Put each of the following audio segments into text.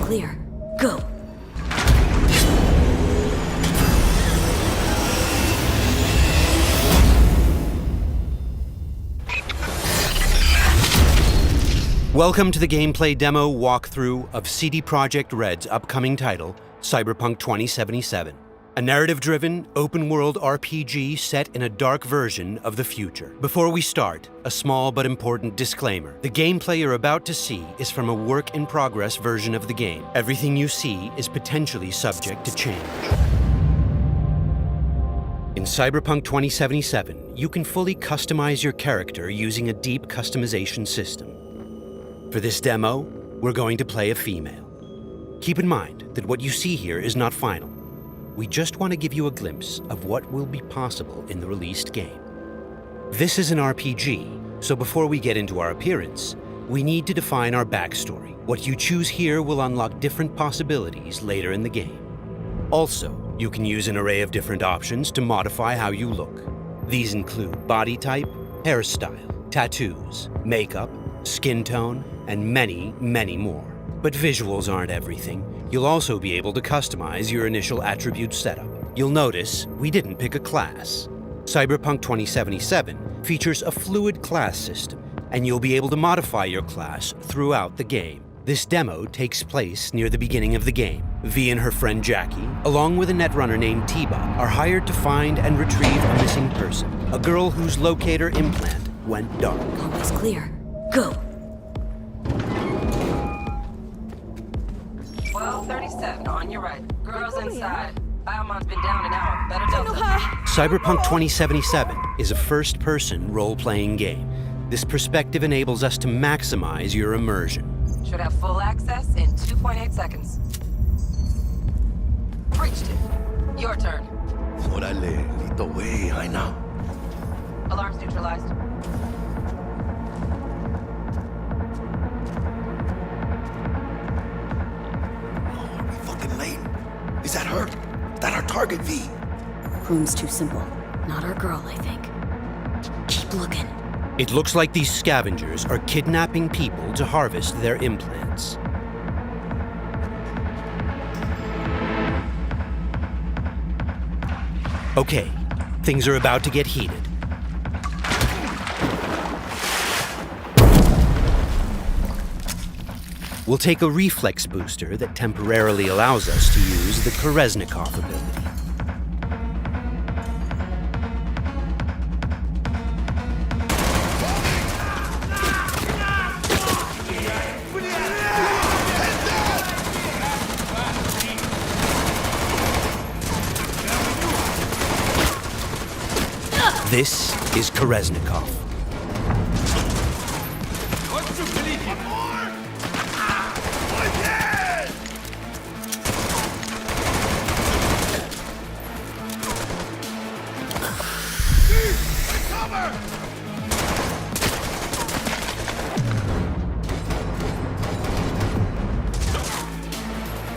clear. Go! Welcome to the gameplay demo walkthrough of CD Projekt Red's upcoming title, Cyberpunk 2077. A narrative-driven, open-world RPG set in a dark version of the future. Before we start, a small but important disclaimer. The gameplay you're about to see is from a work-in-progress version of the game. Everything you see is potentially subject to change. In Cyberpunk 2077, you can fully customize your character using a deep customization system. For this demo, we're going to play a female. Keep in mind that what you see here is not final. We just want to give you a glimpse of what will be possible in the released game. This is an RPG, so before we get into our appearance, we need to define our backstory. What you choose here will unlock different possibilities later in the game. Also, you can use an array of different options to modify how you look. These include body type, hairstyle, tattoos, makeup, skin tone, and many, many more. But visuals aren't everything. You'll also be able to customize your initial attribute setup. You'll notice we didn't pick a class. Cyberpunk 2077 features a fluid class system, and you'll be able to modify your class throughout the game. This demo takes place near the beginning of the game. V and her friend Jackie, along with a netrunner named T-Bot, are hired to find and retrieve a missing person, a girl whose locator implant went dark. Always clear. Go! 12:37 on your right. Girls inside. Biomon's been down an hour. Better Delta. Cyberpunk 2077 is a first-person role-playing game. This perspective enables us to maximize your immersion. Should have full access in 2.8 seconds. Breached it. Your turn. Órale, lead the way, I know. Alarms neutralized. Late. Is that her? That our target, V? Room's too simple. Not our girl, I think. Keep looking. It looks like these scavengers are kidnapping people to harvest their implants. Okay, things are about to get heated. We'll take a reflex booster that temporarily allows us to use the Koreznikov ability. This is Koreznikov.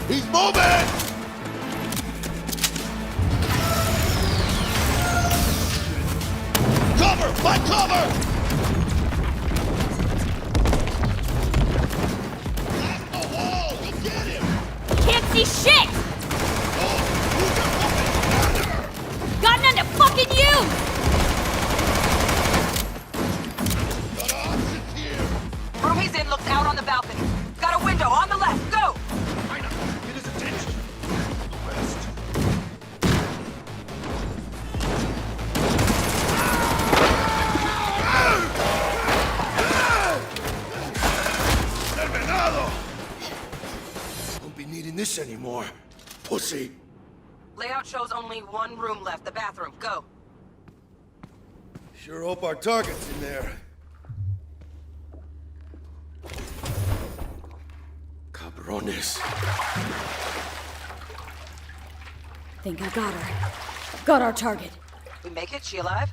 He's moving! Cover! Find cover! Blast the wall! You'll get him! Can't see shit! Got none to fucking use! Got options here! Room he's in looks out on the balcony. Got a window on the left. Go! Get his attention. West. Terminado! Won't be needing this anymore. Pussy. Layout shows only one room left. The bathroom. Go. Sure hope our target's in there. Cabrones. Think I got her. Got our target. We make it? She alive?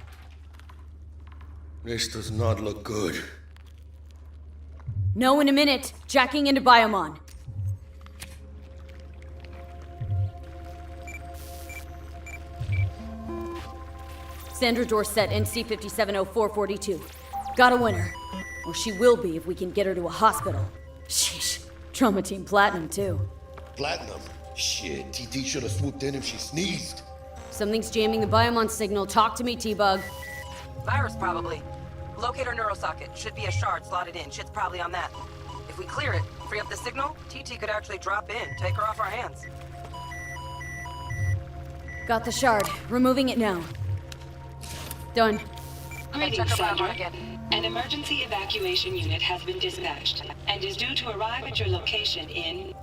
This does not look good. No, in a minute. Jacking into Biomon. Sandra Dorset, NC 570442. Got a winner. Or she will be if we can get her to a hospital. Sheesh. Trauma Team Platinum, too. Platinum? Shit, TT should have swooped in if she sneezed. Something's jamming the Biomon signal. Talk to me, T-Bug. Virus, probably. Locator neurosocket. Should be a shard slotted in. Shit's probably on that. If we clear it, free up the signal, TT could actually drop in, take her off our hands. Got the shard. Removing it now. Done. Greetings, Sandra. An emergency evacuation unit has been dispatched and is due to arrive at your location in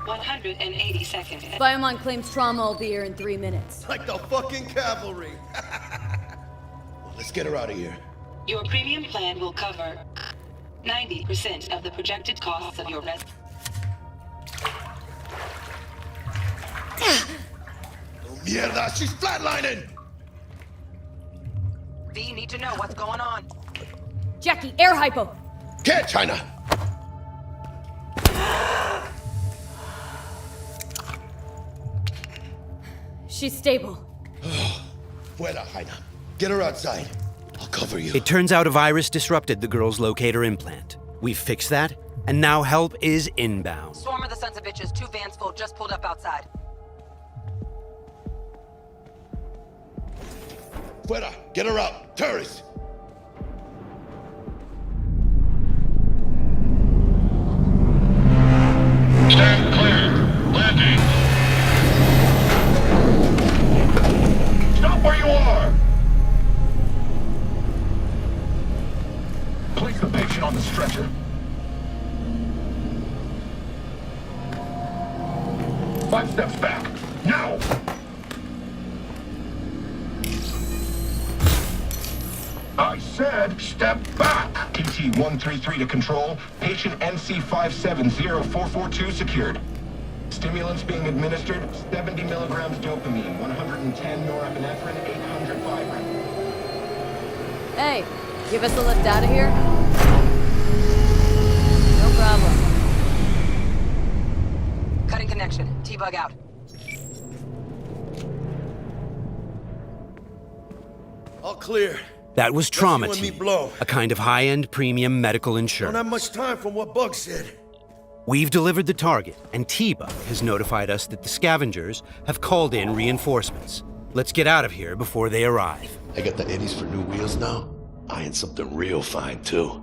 180 seconds. Biomon claims trauma will be here in 3 minutes. Like the fucking cavalry. Well, let's get her out of here. Your premium plan will cover 90% of the projected costs of your Oh, mierda, she's flatlining! V, need to know what's going on. Jackie, air hypo! Get China! She's stable. Fuera, Jaina. Get her outside. I'll cover you. It turns out a virus disrupted the girl's locator implant. We've fixed that, and now help is inbound. Swarm of the sons of bitches, 2 vans full, just pulled up outside. Fuera, get her out. Terrorists! Stand clear. Landing. Stop where you are. Place the patient on the stretcher. Five steps back. Now! I said step back! TT-133 to control. Patient NC570442 secured. Stimulants being administered, 70 milligrams dopamine, 110 norepinephrine, 800 Vibrant. Hey, give us a lift out of here? No problem. Cutting connection. T-Bug out. All clear. That was Trauma Let's see when Team, we blow. a kind of high-end premium medical Don't insurance. have much time from what Bug said. We've delivered the target, and T-Bug has notified us that the scavengers have called in reinforcements. Let's get out of here before they arrive. I got the eddies for new wheels now. Eyeing something real fine, too.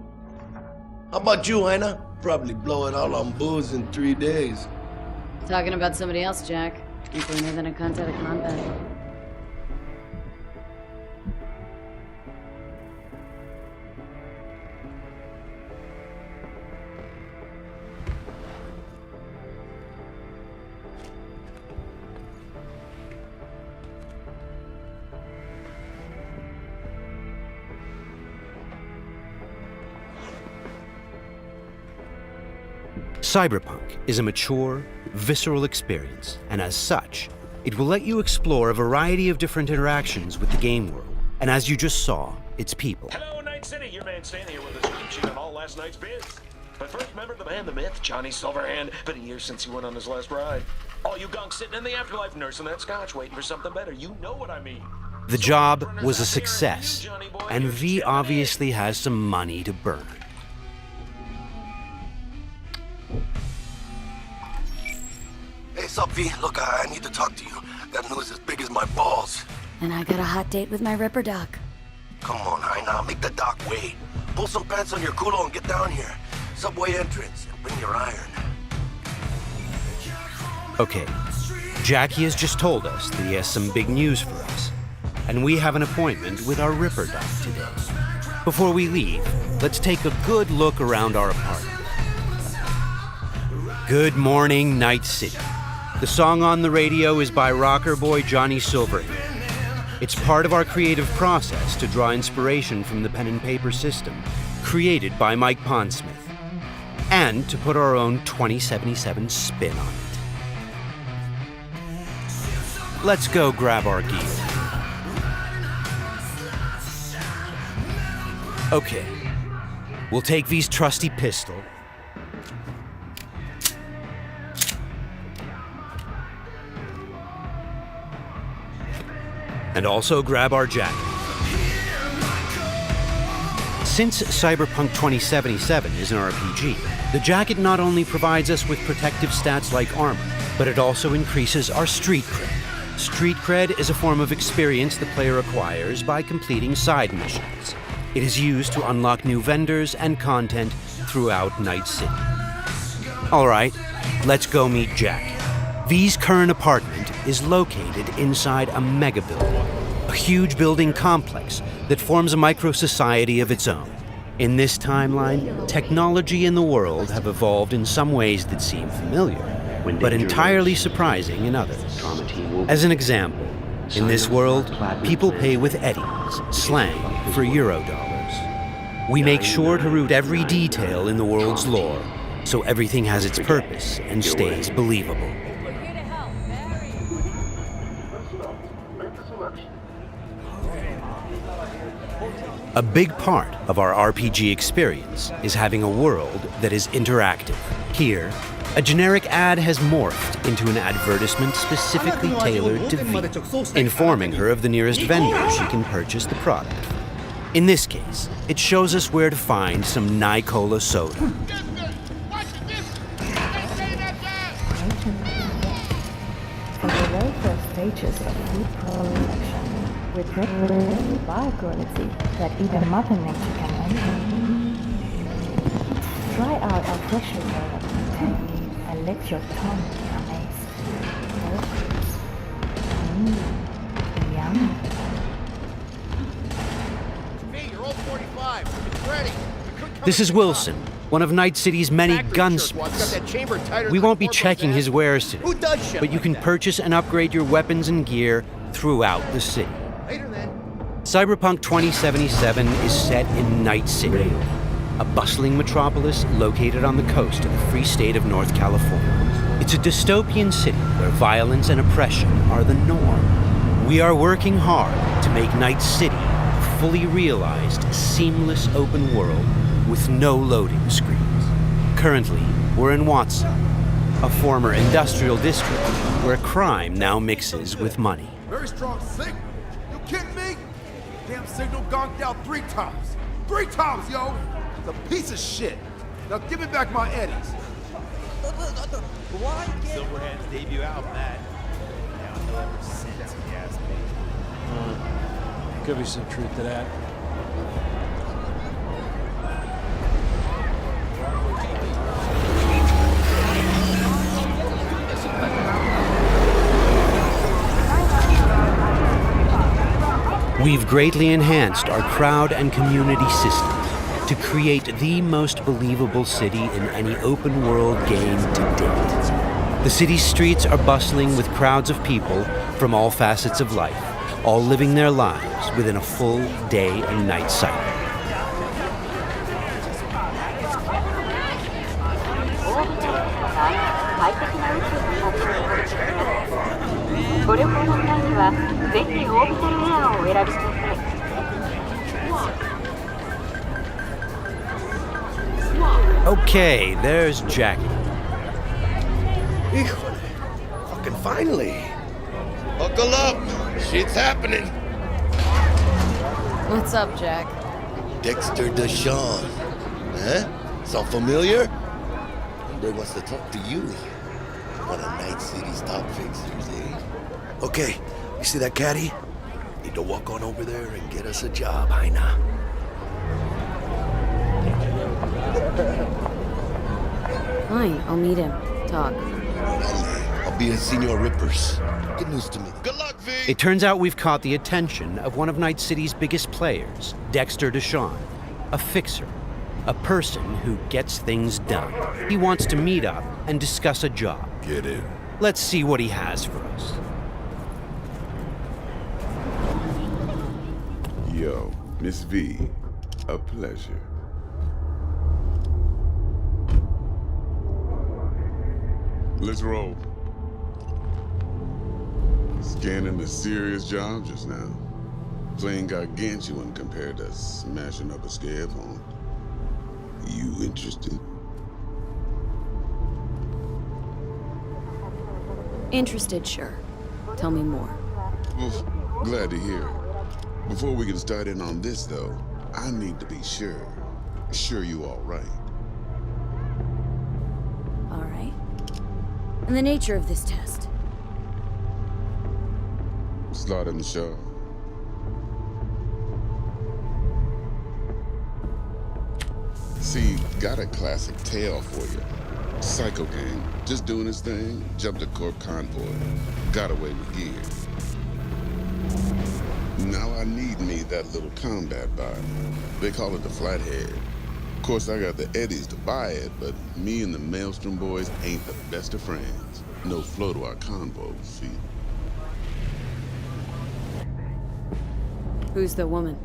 How about you, Jaina? Probably blow it all on booze in 3 days. Talking about somebody else, Jack. You cleaner than a cunt at a combat. Cyberpunk is a mature, visceral experience, and as such, it will let you explore a variety of different interactions with the game world. And as you just saw, its people. Hello, Night City. Your man Stan here with a scoop sheet on all last night's bids. But first, remember the man, the myth, Johnny Silverhand. Been a year since he went on his last ride. All you gunks sitting in the afterlife nursing that scotch, waiting for something better. You know what I mean. The job was a success, and V obviously has some money to burn. Hey, sup, V? Look, I need to talk to you. Got news as big as my balls. And I got a hot date with my Ripper Doc. Come on, Jaina, make the dock wait. Pull some pants on your culo and get down here. Subway entrance, and bring your iron. Okay, Jackie has just told us that he has some big news for us, and we have an appointment with our Ripper Doc today. Before we leave, let's take a good look around our apartment. Good morning, Night City. The song on the radio is by rocker boy Johnny Silverhand. It's part of our creative process to draw inspiration from the pen and paper system created by Mike Pondsmith, and to put our own 2077 spin on it. Let's go grab our gear. Okay, we'll take V's trusty pistol, and also grab our jacket. Since Cyberpunk 2077 is an RPG, the jacket not only provides us with protective stats like armor, but it also increases our street cred. Street cred is a form of experience the player acquires by completing side missions. It is used to unlock new vendors and content throughout Night City. All right, let's go meet Jack. V's current apartment is located inside a mega building, a huge building complex that forms a micro-society of its own. In this timeline, technology and the world have evolved in some ways that seem familiar, but entirely surprising in others. As an example, in this world, people pay with eddies, slang for Eurodollars. We make sure to root every detail in the world's lore, so everything has its purpose and stays believable. A big part of our RPG experience is having a world that is interactive. Here, a generic ad has morphed into an advertisement specifically tailored to V, informing her of the nearest vendor she can purchase the product. In this case, it shows us where to find some Nicola soda. For the very first stages of food production, with bio-quality that even Mother Nature can envy. Try out our freshly developed technique and let your tongue be amazed. Yum. Hey, you're all 45. It's ready. This is Wilson, one of Night City's many gunsmiths. We won't be checking his wares today, but you can purchase and upgrade your weapons and gear throughout the city. Cyberpunk 2077 is set in Night City, a bustling metropolis located on the coast of the free state of North California. It's a dystopian city where violence and oppression are the norm. We are working hard to make Night City a fully realized, seamless open world with no loading screens. Currently, we're in Watson, a former industrial district where crime now mixes with money. Very strong signal. You kidding me? Damn signal gonked out 3 times. 3 times, yo! It's a piece of shit. Now give me back my eddies. Why Silverhand's debut album, that. Down to ever since, he asked me. Could be some truth to that. We've greatly enhanced our crowd and community systems to create the most believable city in any open-world game to date. The city's streets are bustling with crowds of people from all facets of life, all living their lives within a full day and night cycle. Okay, there's Jackie. Híjole. Fucking finally. Buckle up. Shit's happening. What's up, Jack? Dexter Deshawn. Huh? Sound familiar? Hombre wants to talk to you. One of Night City's top fixers, eh? Okay, you see that caddy? Need to walk on over there and get us a job, Jaina. Fine, I'll meet him. Talk. I'll be at Senor Ripper's. Good news to me. Good luck, V! It turns out we've caught the attention of one of Night City's biggest players, Dexter Deshawn, a fixer, a person who gets things done. He wants to meet up and discuss a job. Get in. Let's see what he has for us. Yo, Miss V, a pleasure. Let's roll. Scanning a serious job just now. Playing gargantuan compared to smashing up a scare phone. You interested? Interested, sure. Tell me more. Well, glad to hear it. Before we can start in on this, though, I need to be sure. Sure you all right. All right. And the nature of this test? Slot in the show. See, got a classic tale for you. Psycho gang, just doing his thing, jumped a corp convoy, got away with gear. Now I need me that little combat bot. They call it the Flathead. Of course, I got the Eddies to buy it, but me and the Maelstrom boys ain't the best of friends. No flow to our convo, see? Who's the woman?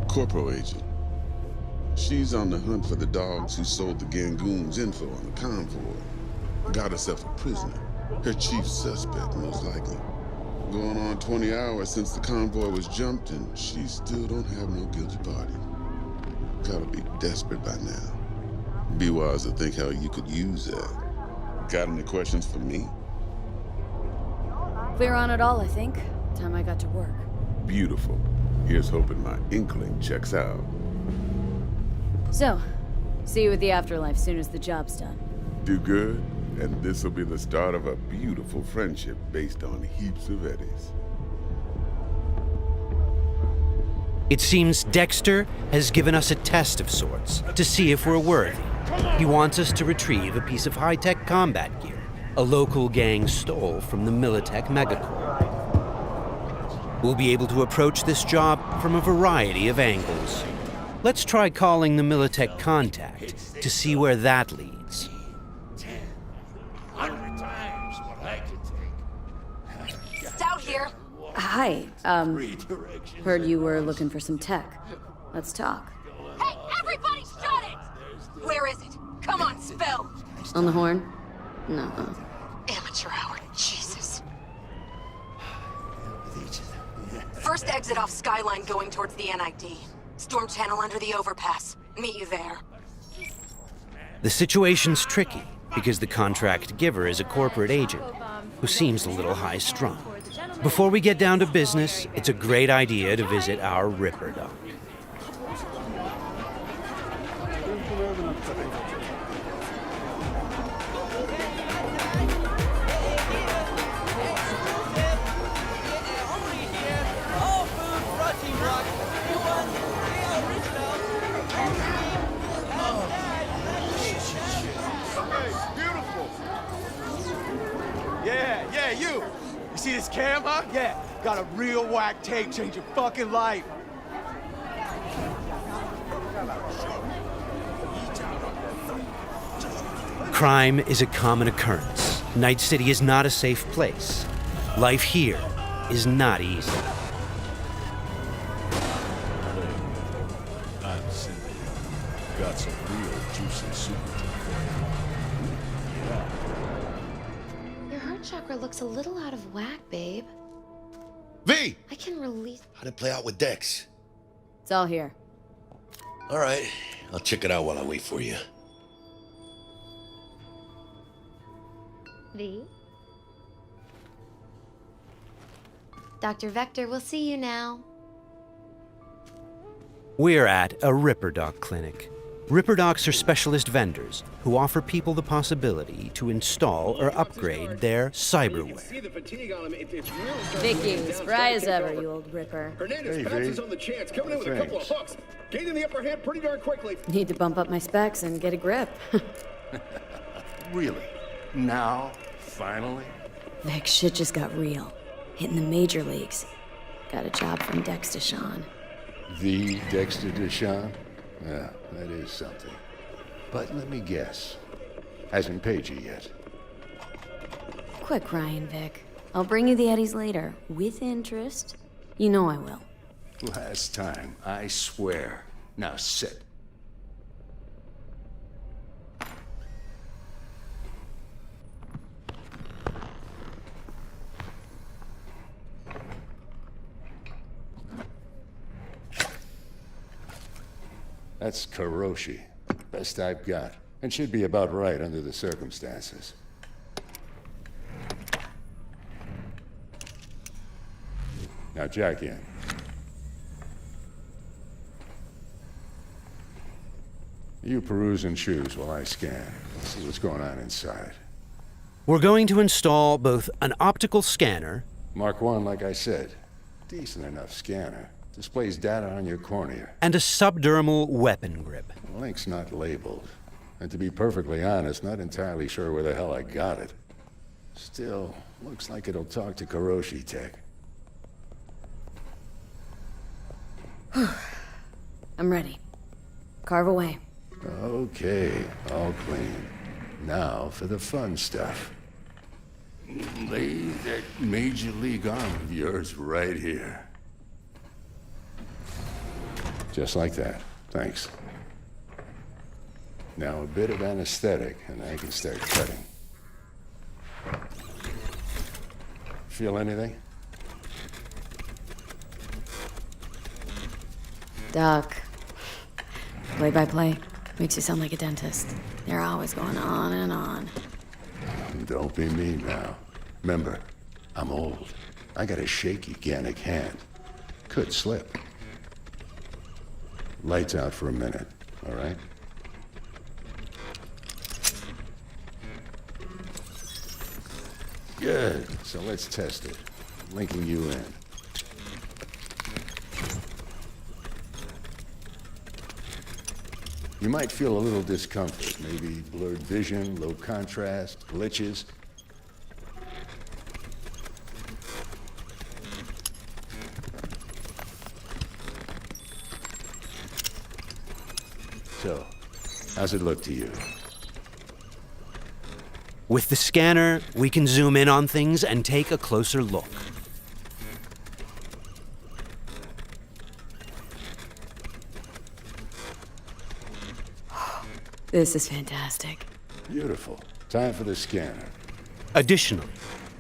Corporal agent. She's on the hunt for the dogs who sold the Gangoons info on the convoy. Got herself a prisoner. Her chief suspect, most likely. Going on 20 hours since the convoy was jumped, and she still don't have no guilty party. Gotta be desperate by now. Be wise to think how you could use that. Got any questions for me? Clear on it all, I think. Time I got to work. Beautiful. Here's hoping my inkling checks out. So, see you at the afterlife soon as the job's done. Do good, and this'll be the start of a beautiful friendship based on heaps of eddies. It seems Dexter has given us a test of sorts to see if we're worthy. He wants us to retrieve a piece of high-tech combat gear a local gang stole from the Militech megacorp. We'll be able to approach this job from a variety of angles. Let's try calling the Militech contact to see where that leads. 100 times what I could take. Stout here. Hi, heard you were looking for some tech. Let's talk. Hey, everybody shut it! Where is it? Come on, spill! On the horn? No. Amateur hour, Jesus. First exit off Skyline going towards the NID. Storm channel under the overpass. Meet you there. The situation's tricky because the contract giver is a corporate agent who seems a little high-strung. Before we get down to business, it's a great idea to visit our Ripper Dock. Yeah, you! You see this cam, huh? Yeah, got a real whack take, change your fucking life. Crime is a common occurrence. Night City is not a safe place. Life here is not easy. I'm Cindy. Got some real juicy secrets for you. Yeah. Your heart chakra looks a little out of whack, babe. V! I can release... How'd it play out with Dex? It's all here. All right, I'll check it out while I wait for you. V? Dr. Vector, we'll see you now. We're at a Ripper Dock clinic. Ripper Docks are specialist vendors who offer people the possibility to install or upgrade their cyberware. Vicky, spry as ever, you old Ripper. Hernandez pounces on the chance, coming in with a couple of hooks. Gaining the upper hand pretty darn quickly. Need to bump up my specs and get a grip. Really? Now? Finally? Vic, shit just got real. Hitting the major leagues. Got a job from Dex Deshawn. The Dexter Deshawn? Yeah, that is something. But let me guess. Hasn't paid you yet. Quit crying, Vic. I'll bring you the Eddies later, with interest. You know I will. Last time, I swear. Now sit. That's Karoshi. Best I've got. And should be about right under the circumstances. Now jack in. You peruse and choose while I scan. Let's see what's going on inside. We're going to install both an optical scanner... Mark 1, like I said. Decent enough scanner. Displays data on your cornea. ...and a subdermal weapon grip. The link's not labeled. And to be perfectly honest, not entirely sure where the hell I got it. Still, looks like it'll talk to Kiroshi Tech. I'm ready. Carve away. Okay, all clean. Now for the fun stuff. Lay that Major League arm of yours right here. Just like that. Thanks. Now a bit of anesthetic, and I can start cutting. Feel anything? Doc. Play-by-play. Makes you sound like a dentist. They're always going on and on. Don't be mean now. Remember, I'm old. I got a shaky Gannic hand. Could slip. Lights out for a minute, all right? Good. So let's test it. Linking you in. You might feel a little discomfort, maybe blurred vision, low contrast, glitches. So, how's it look to you? With the scanner, we can zoom in on things and take a closer look. This is fantastic. Beautiful. Time for the scanner. Additionally,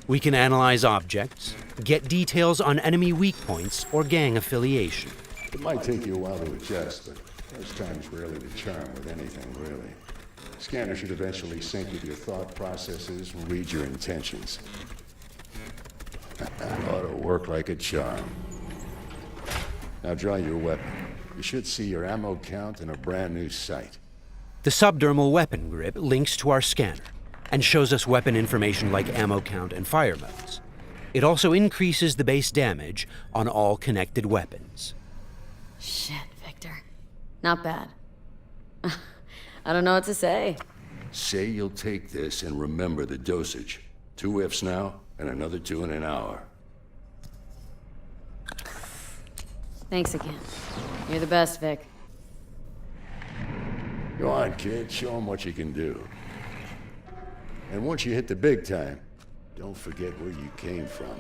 we can analyze objects, get details on enemy weak points or gang affiliation. It might take you a while to adjust, but first time's rarely the charm with anything, really. Scanner should eventually sync with your thought processes and read your intentions. Ought to work like a charm. Now draw your weapon. You should see your ammo count in a brand new sight. The subdermal weapon grip links to our scanner and shows us weapon information like ammo count and fire modes. It also increases the base damage on all connected weapons. Shit, Victor. Not bad. I don't know what to say. Say you'll take this and remember the dosage. 2 whiffs now, and another 2 in an hour. Thanks again. You're the best, Vic. Go on, kid. Show them what you can do. And once you hit the big time, don't forget where you came from.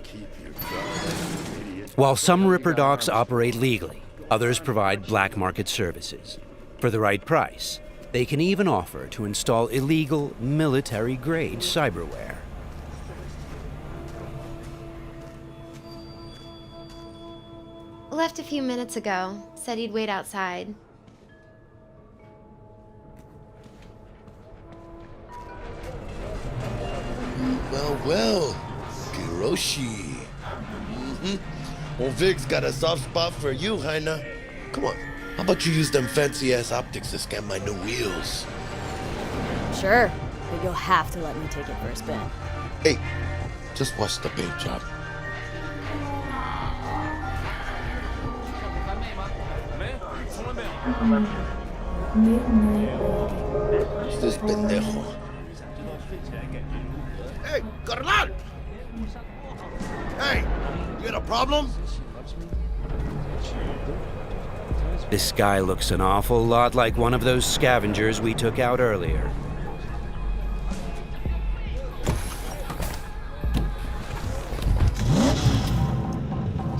Keep your guard, idiot. While some Ripper docs operate legally, others provide black market services. For the right price, they can even offer to install illegal, military-grade cyberware. Left a few minutes ago. Said he'd wait outside. Well, Kiroshi. Well, Vic's got a soft spot for you, Heina. Come on, how about you use them fancy-ass optics to scan my new wheels? Sure, but you'll have to let me take it for a spin. Hey, just watch the paint job. Who's this pendejo? Hey, carnal! Hey, you got a problem? This guy looks an awful lot like one of those scavengers we took out earlier.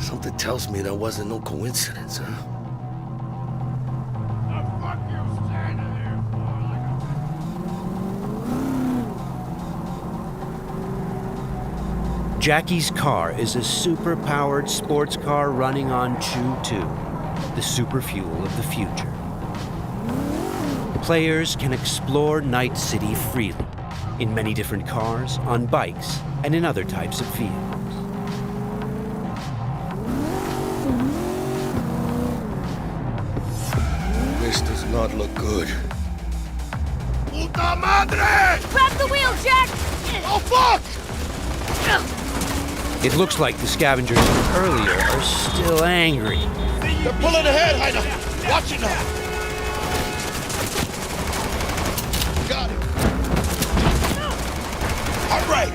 Something tells me that wasn't no coincidence, huh? Jackie's car is a super-powered sports car running on Chew-2, the super fuel of the future. Players can explore Night City freely, in many different cars, on bikes, and in other types of vehicles. not look good. Puta madre! Grab the wheel, Jack! Oh, fuck! It looks like the scavengers from earlier are still angry. They're pulling ahead, Heiner. Watch it now. Got it. All right.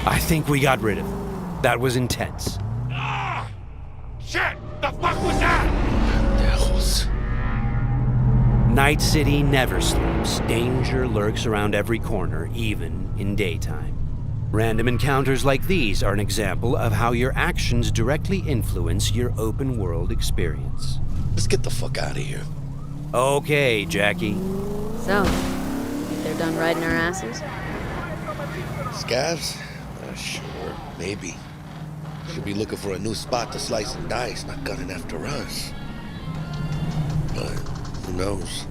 I think we got rid of them. That was intense. Shit! The fuck was that? Devils. Night City never sleeps. Danger lurks around every corner, even in daytime. Random encounters like these are an example of how your actions directly influence your open world experience. Let's get the fuck out of here. Okay, Jackie. So, think they're done riding our asses? Scavs? Sure, maybe. Should be looking for a new spot to slice and dice, not gunning after us. But who knows?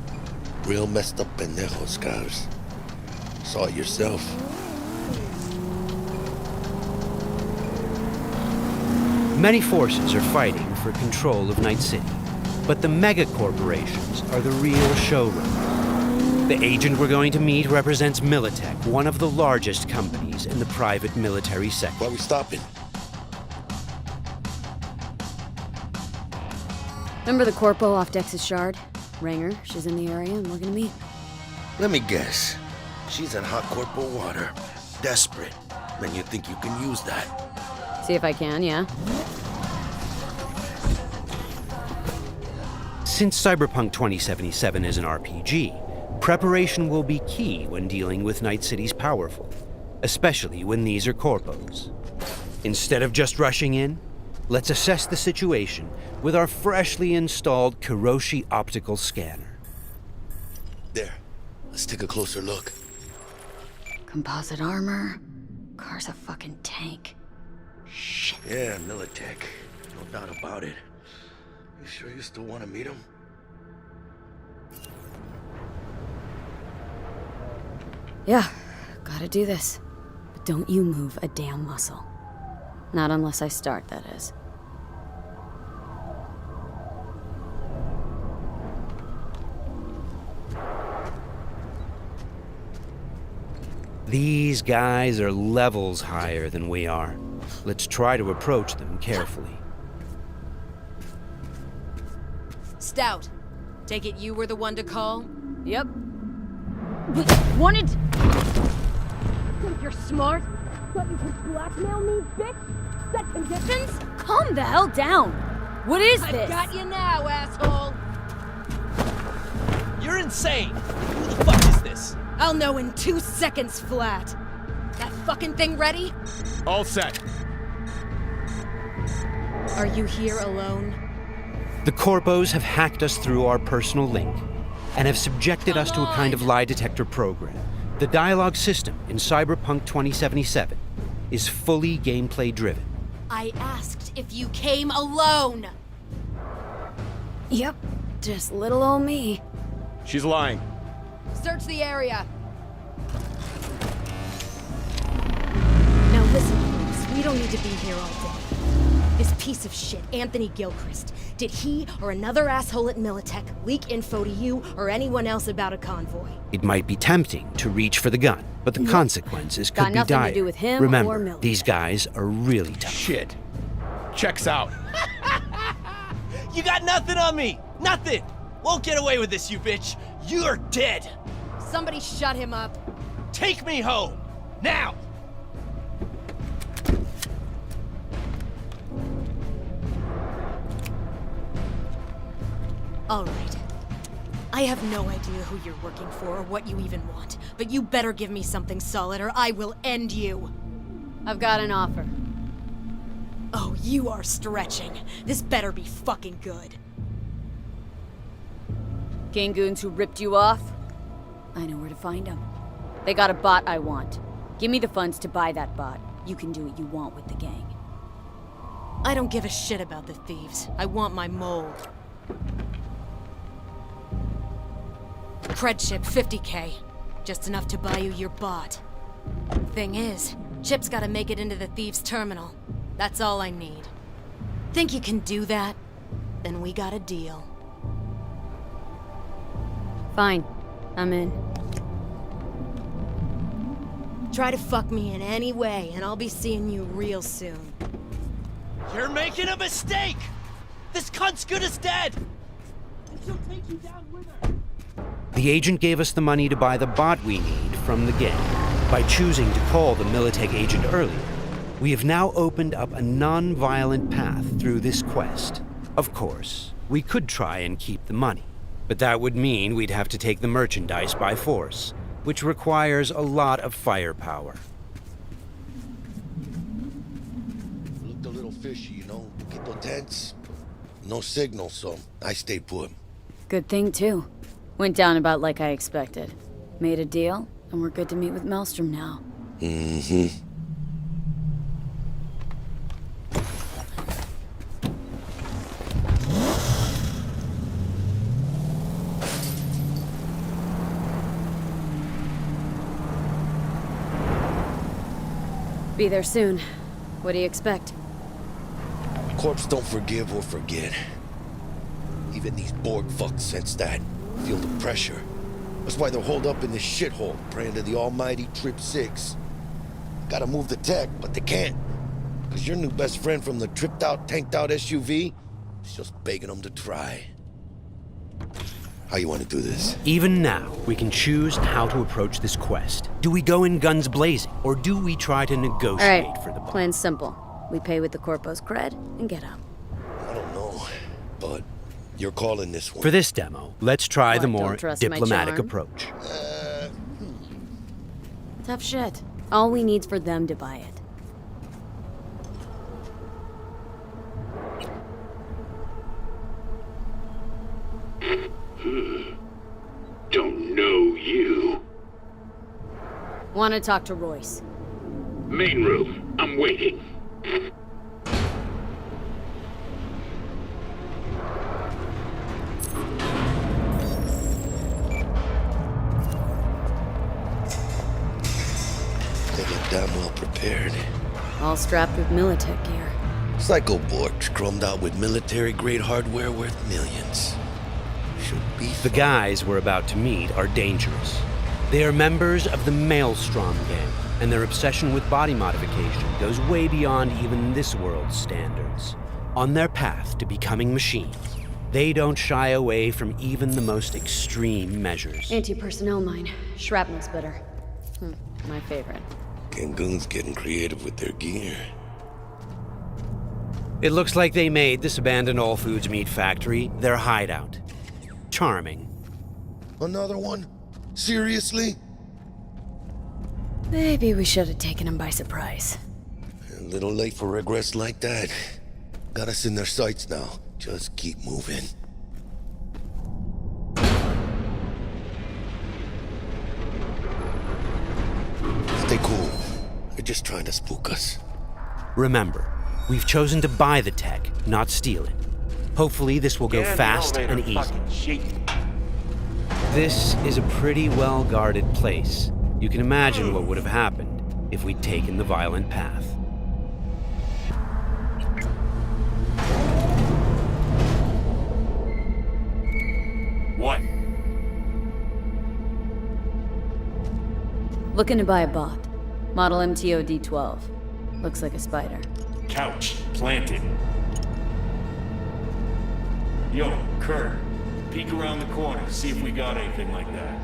Real messed up pendejos, Scavs. Saw it yourself. Many forces are fighting for control of Night City, but the mega corporations are the real showrunners. The agent we're going to meet represents Militech, one of the largest companies in the private military sector. Why are we stopping? Remember the corpo off Dex's Shard? Ranger, she's in the area and looking to meet. Let me guess. She's in hot corpo water. Desperate. And you think you can use that? See if I can, yeah. Since Cyberpunk 2077 is an RPG, preparation will be key when dealing with Night City's powerful, especially when these are corpos. Instead of just rushing in, let's assess the situation with our freshly installed Kiroshi optical scanner. There. Let's take a closer look. Composite armor. Car's a fucking tank. Shit. Yeah, Militech. No doubt about it. You sure you still want to meet him? Yeah, gotta do this. But don't you move a damn muscle. Not unless I start, that is. These guys are levels higher than we are. Let's try to approach them carefully. Stout, take it you were the one to call? Yep. Wanted... Think you're smart? Thought you could blackmail me, bitch? Set conditions? Calm the hell down! What is this? I've got you now, asshole! You're insane! Who the fuck is this? I'll know in 2 seconds flat. That fucking thing ready? All set. Are you here alone? The corpos have hacked us through our personal link and have subjected us to a kind of lie detector program. The dialogue system in Cyberpunk 2077 is fully gameplay driven. I asked if you came alone! Yep, just little old me. She's lying. Search the area. Now listen, folks, we don't need to be here all day. This piece of shit, Anthony Gilchrist, did he or another asshole at Militech leak info to you or anyone else about a convoy? It might be tempting to reach for the gun, but the consequences Got could be nothing dire. to do with him or Remember, Militech. these guys are really tough. Shit. Checks out. You got nothing on me! Nothing! Won't get away with this, you bitch! You're dead! Somebody shut him up. Take me home! Now! All right. I have no idea who you're working for or what you even want, but you better give me something solid or I will end you. I've got an offer. Oh, you are stretching. This better be fucking good. Gang goons who ripped you off? I know where to find them. They got a bot I want. Give me the funds to buy that bot. You can do what you want with the gang. I don't give a shit about the thieves. I want my mold. Cred chip, 50K. Just enough to buy you your bot. Thing is, chip's gotta make it into the thieves' terminal. That's all I need. Think you can do that? Then we got a deal. Fine. I'm in. Try to fuck me in any way, and I'll be seeing you real soon. You're making a mistake! This cunt's good as dead! She'll take you down with her. The agent gave us the money to buy the bot we need from the gang. By choosing to call the Militech agent earlier, we have now opened up a non-violent path through this quest. Of course, we could try and keep the money, but that would mean we'd have to take the merchandise by force, which requires a lot of firepower. Looked a little fishy, you know? Poquito tense. No signal, so I stayed put. Good thing, too. Went down about like I expected. Made a deal, and we're good to meet with Maelstrom now. Mm-hmm. Be there soon. What do you expect? Corps don't forgive or forget. Even these Borg fucks sense that. Feel the pressure. That's why they're holed up in this shithole, praying to the almighty Trip 6. Gotta move the tech, but they can't. Cause your new best friend from the tripped out, tanked out SUV is just begging them to try. How you want to do this? Even now, we can choose how to approach this quest. Do we go in guns blazing, or do we try to negotiate for the bot? Plan's simple. We pay with the Corpo's cred and get out. I don't know, but you're calling this one. For this demo, let's try the What, don't more trust my diplomatic charm? approach. Tough shit. All we need's for them to buy it. Don't know you. Want to talk to Royce. Main room. I'm waiting. They look damn well prepared. All strapped with Militech gear. Psycho Borgs chromed out with military-grade hardware worth millions. Should be The guys we're about to meet are dangerous. They are members of the Maelstrom gang, and their obsession with body modification goes way beyond even this world's standards. On their path to becoming machines, they don't shy away from even the most extreme measures. Anti-personnel mine. Shrapnel splitter. My favorite. Cancun's getting creative with their gear. It looks like they made this abandoned all foods meat factory their hideout. Charming. Another one? Seriously? Maybe we should have taken him by surprise. A little late for regrets like that. Got us in their sights now. Just keep moving. Stay cool. They're just trying to spook us. Remember, we've chosen to buy the tech, not steal it. Hopefully this will go fast and easy. This is a pretty well-guarded place. You can imagine what would have happened if we'd taken the violent path. What? Looking to buy a bot. Model MTO D12. Looks like a spider. Couch planted. Yo, Kurt, peek around the corner, see if we got anything like that.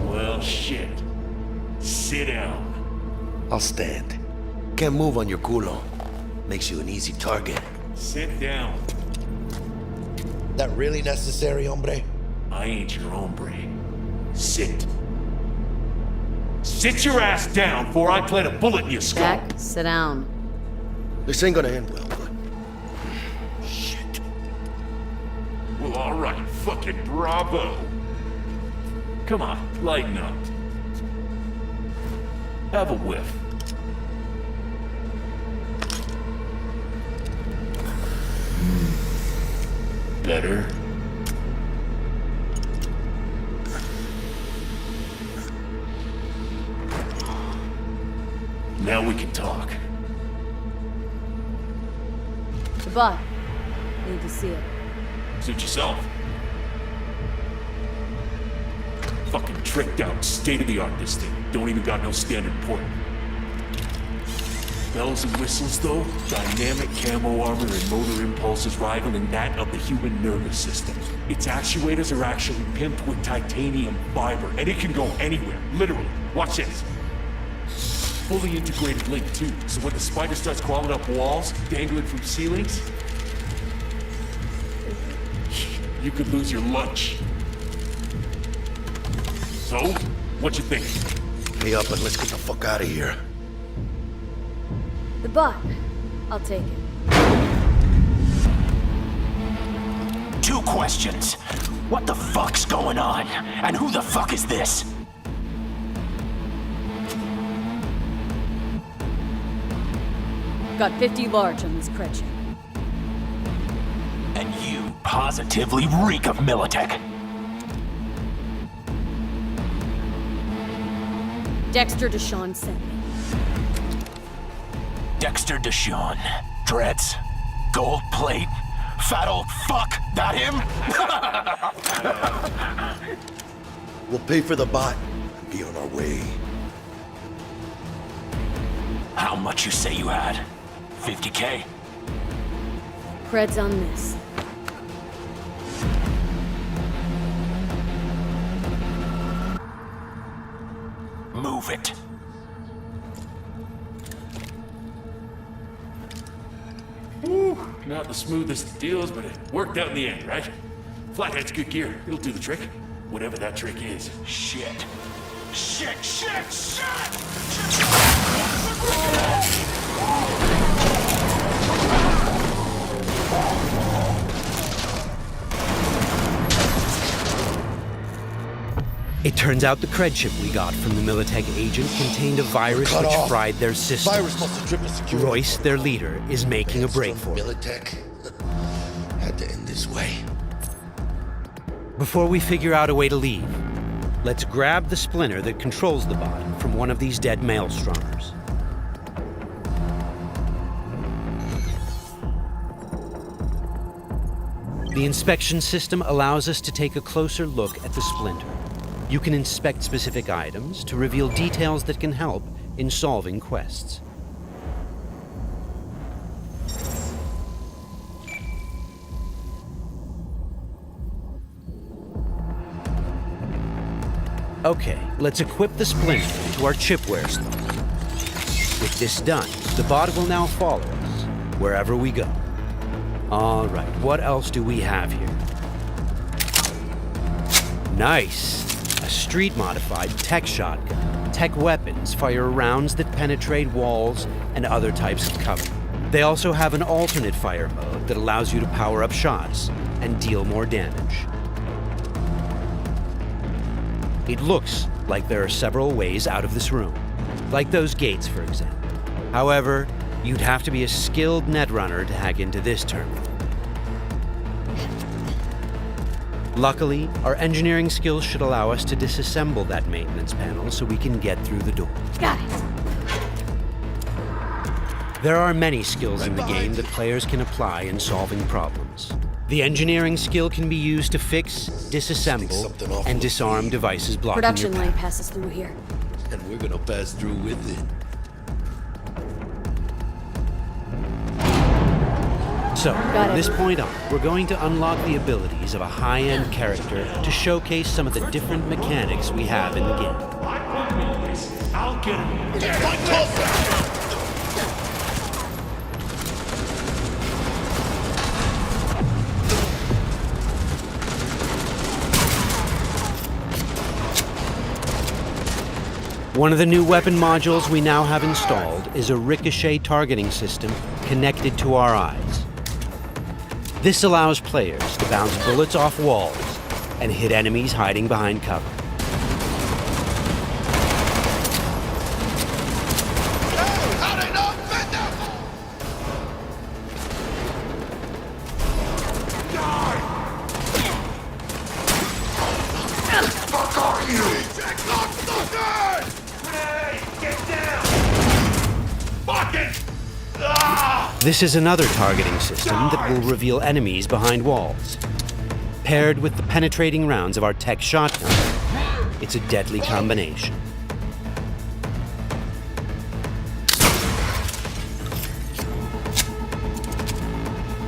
Well, shit. Sit down. I'll stand. Can't move on your culo. Makes you an easy target. Sit down. That really necessary, hombre? I ain't your hombre. Sit. Sit your ass down before I plant a bullet in your skull. Jack, sit down. This ain't gonna end well, but... Shit. Well, alright, fucking bravo. Come on, lighten up. Have a whiff. Better. Now we can talk. The bot. Need to see it. Suit yourself. Fucking tricked out, state-of-the-art this thing. Don't even got no standard port. Bells and whistles though, dynamic camo armor and motor impulses rivaling that of the human nervous system. Its actuators are actually pimped with titanium fiber, and it can go anywhere, literally. Watch this. Fully integrated link too, so when the spider starts crawling up walls, dangling from ceilings, you could lose your lunch. So, what you think? Pay up and let's get the fuck out of here. The bot. I'll take it. 2 questions. What the fuck's going on? And who the fuck is this? Got 50 large on this cred check. And you positively reek of Militech. Dexter Deshawn sent me. Dexter Deshawn. Dreads. Gold plate. Fat old fuck. That him? We'll pay for the bot and be on our way. How much you say you had? 50K? Cred's on this. Move it. Whew, not the smoothest deals, but it worked out in the end, right? Flathead's good gear. It'll do the trick. Whatever that trick is. Shit. Shit, shit, shit! It turns out the cred chip we got from the Militech agent contained a virus which fried their system. Virus must have tripped the security. Royce, their leader, is making a break for it. Militech had to end this way. Before we figure out a way to leave, let's grab the splinter that controls the bot from one of these dead maelstromers. The inspection system allows us to take a closer look at the splinter. You can inspect specific items to reveal details that can help in solving quests. Okay, let's equip the splinter to our chipware slot. With this done, the bot will now follow us wherever we go. All right, what else do we have here? Nice! A street-modified tech shotgun. Tech weapons fire rounds that penetrate walls and other types of cover. They also have an alternate fire mode that allows you to power up shots and deal more damage. It looks like there are several ways out of this room, like those gates, for example. However, you'd have to be a skilled netrunner to hack into this terminal. Luckily, our engineering skills should allow us to disassemble that maintenance panel so we can get through the door. Got it. There are many skills in the game that players can apply in solving problems. The engineering skill can be used to fix, disassemble, and disarm devices blocking Production your line path. passes through here. And we're gonna pass through with it. So, from this point on, we're going to unlock the abilities of a high-end character to showcase some of the different mechanics we have in the game. I'll get him. One of the new weapon modules we now have installed is a ricochet targeting system connected to our eyes. This allows players to bounce bullets off walls and hit enemies hiding behind cover. This is another targeting system that will reveal enemies behind walls. Paired with the penetrating rounds of our tech shotgun, it's a deadly combination.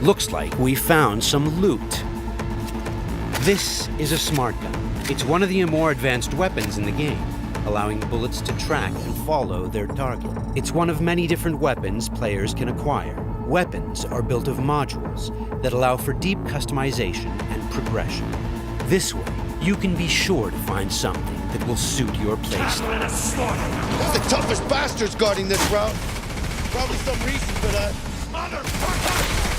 Looks like we found some loot. This is a smart gun. It's one of the more advanced weapons in the game, allowing bullets to track and follow their target. It's one of many different weapons players can acquire. Weapons are built of modules that allow for deep customization and progression. This way, you can be sure to find something that will suit your playstyle. Who's the toughest bastards guarding this route? Probably some reason for that. Motherfucker!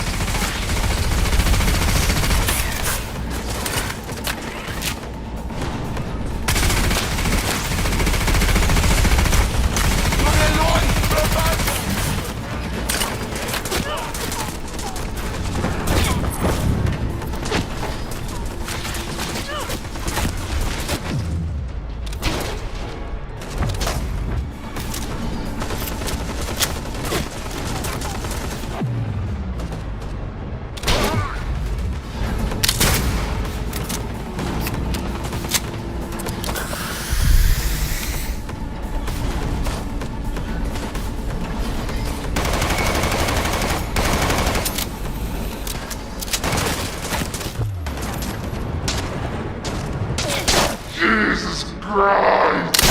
Jesus Christ!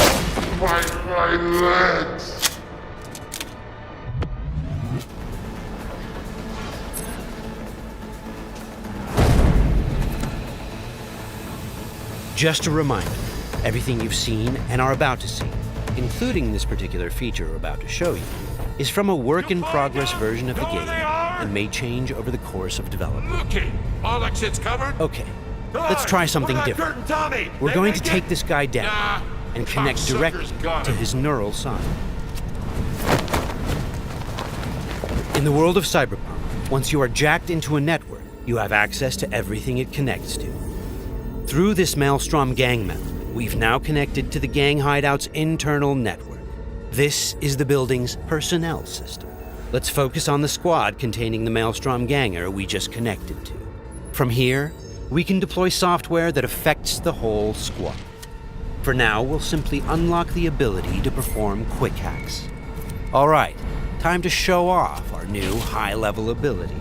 My legs! Just a reminder, everything you've seen and are about to see, including this particular feature we're about to show you, is from a work-in-progress version of the game and may change over the course of development. Okay, all that shit's covered? Okay, let's try something different. We're going to take this guy down and connect directly to his neural sign. In the world of Cyberpunk, once you are jacked into a network, you have access to everything it connects to. Through this Maelstrom gang member, we've now connected to the gang hideout's internal network. This is the building's personnel system. Let's focus on the squad containing the Maelstrom ganger we just connected to. From here, we can deploy software that affects the whole squad. For now, we'll simply unlock the ability to perform quick hacks. All right, time to show off our new high-level abilities.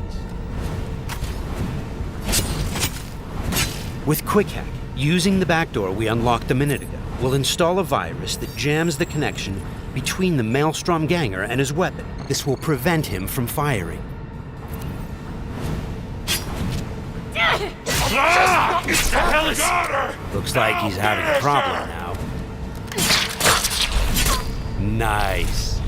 With Quick Hack, using the backdoor we unlocked a minute ago, we'll install a virus that jams the connection between the Maelstrom ganger and his weapon. This will prevent him from firing. Looks like he's having a problem now. Nice.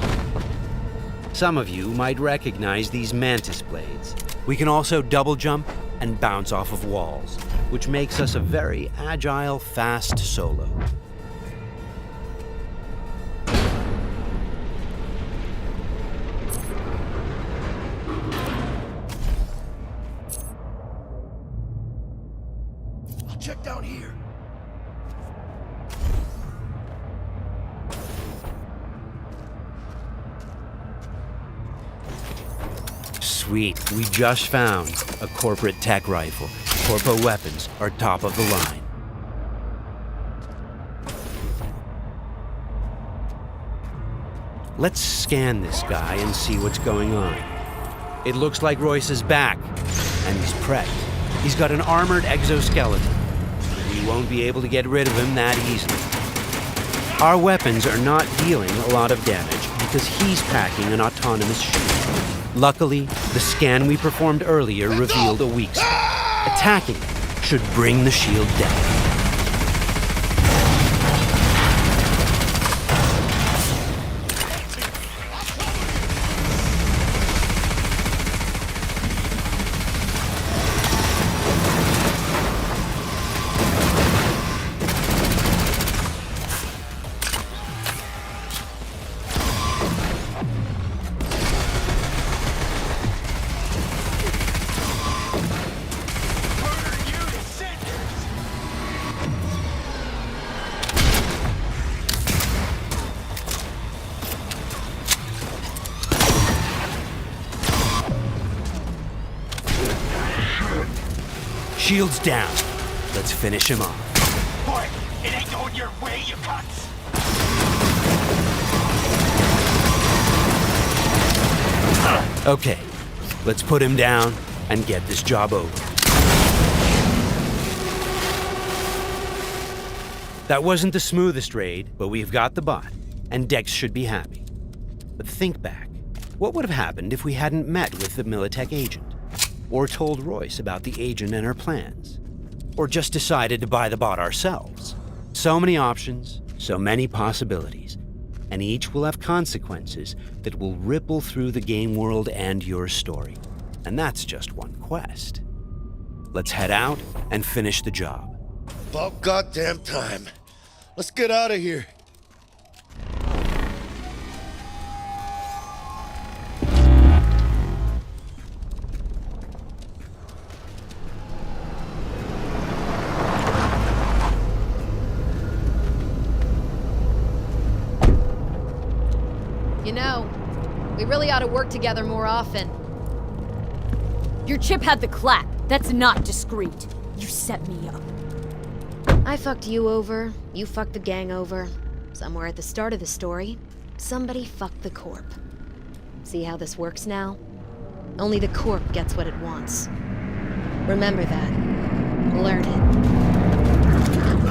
Some of you might recognize these mantis blades. We can also double jump and bounce off of walls, which makes us a very agile, fast solo. I'll check down here. Sweet, we just found a corporate tech rifle. Corpo weapons are top of the line. Let's scan this guy and see what's going on. It looks like Royce is back, and he's prepped. He's got an armored exoskeleton. We won't be able to get rid of him that easily. Our weapons are not dealing a lot of damage because he's packing an autonomous shield. Luckily, the scan we performed earlier revealed a weak spot. Attacking it should bring the shield down. Shields down. Let's finish him off. Boy, it ain't going your way, you cunts! Okay, let's put him down and get this job over. That wasn't the smoothest raid, but we've got the bot, and Dex should be happy. But think back. What would have happened if we hadn't met with the Militech agent? Or told Royce about the agent and her plans? Or just decided to buy the bot ourselves? So many options, so many possibilities, and each will have consequences that will ripple through the game world and your story. And that's just one quest. Let's head out and finish the job. About goddamn time. Let's get out of here. You know, we really ought to work together more often. Your chip had the clap. That's not discreet. You set me up. I fucked you over, you fucked the gang over. Somewhere at the start of the story, somebody fucked the Corp. See how this works now? Only the Corp gets what it wants. Remember that. Learn it.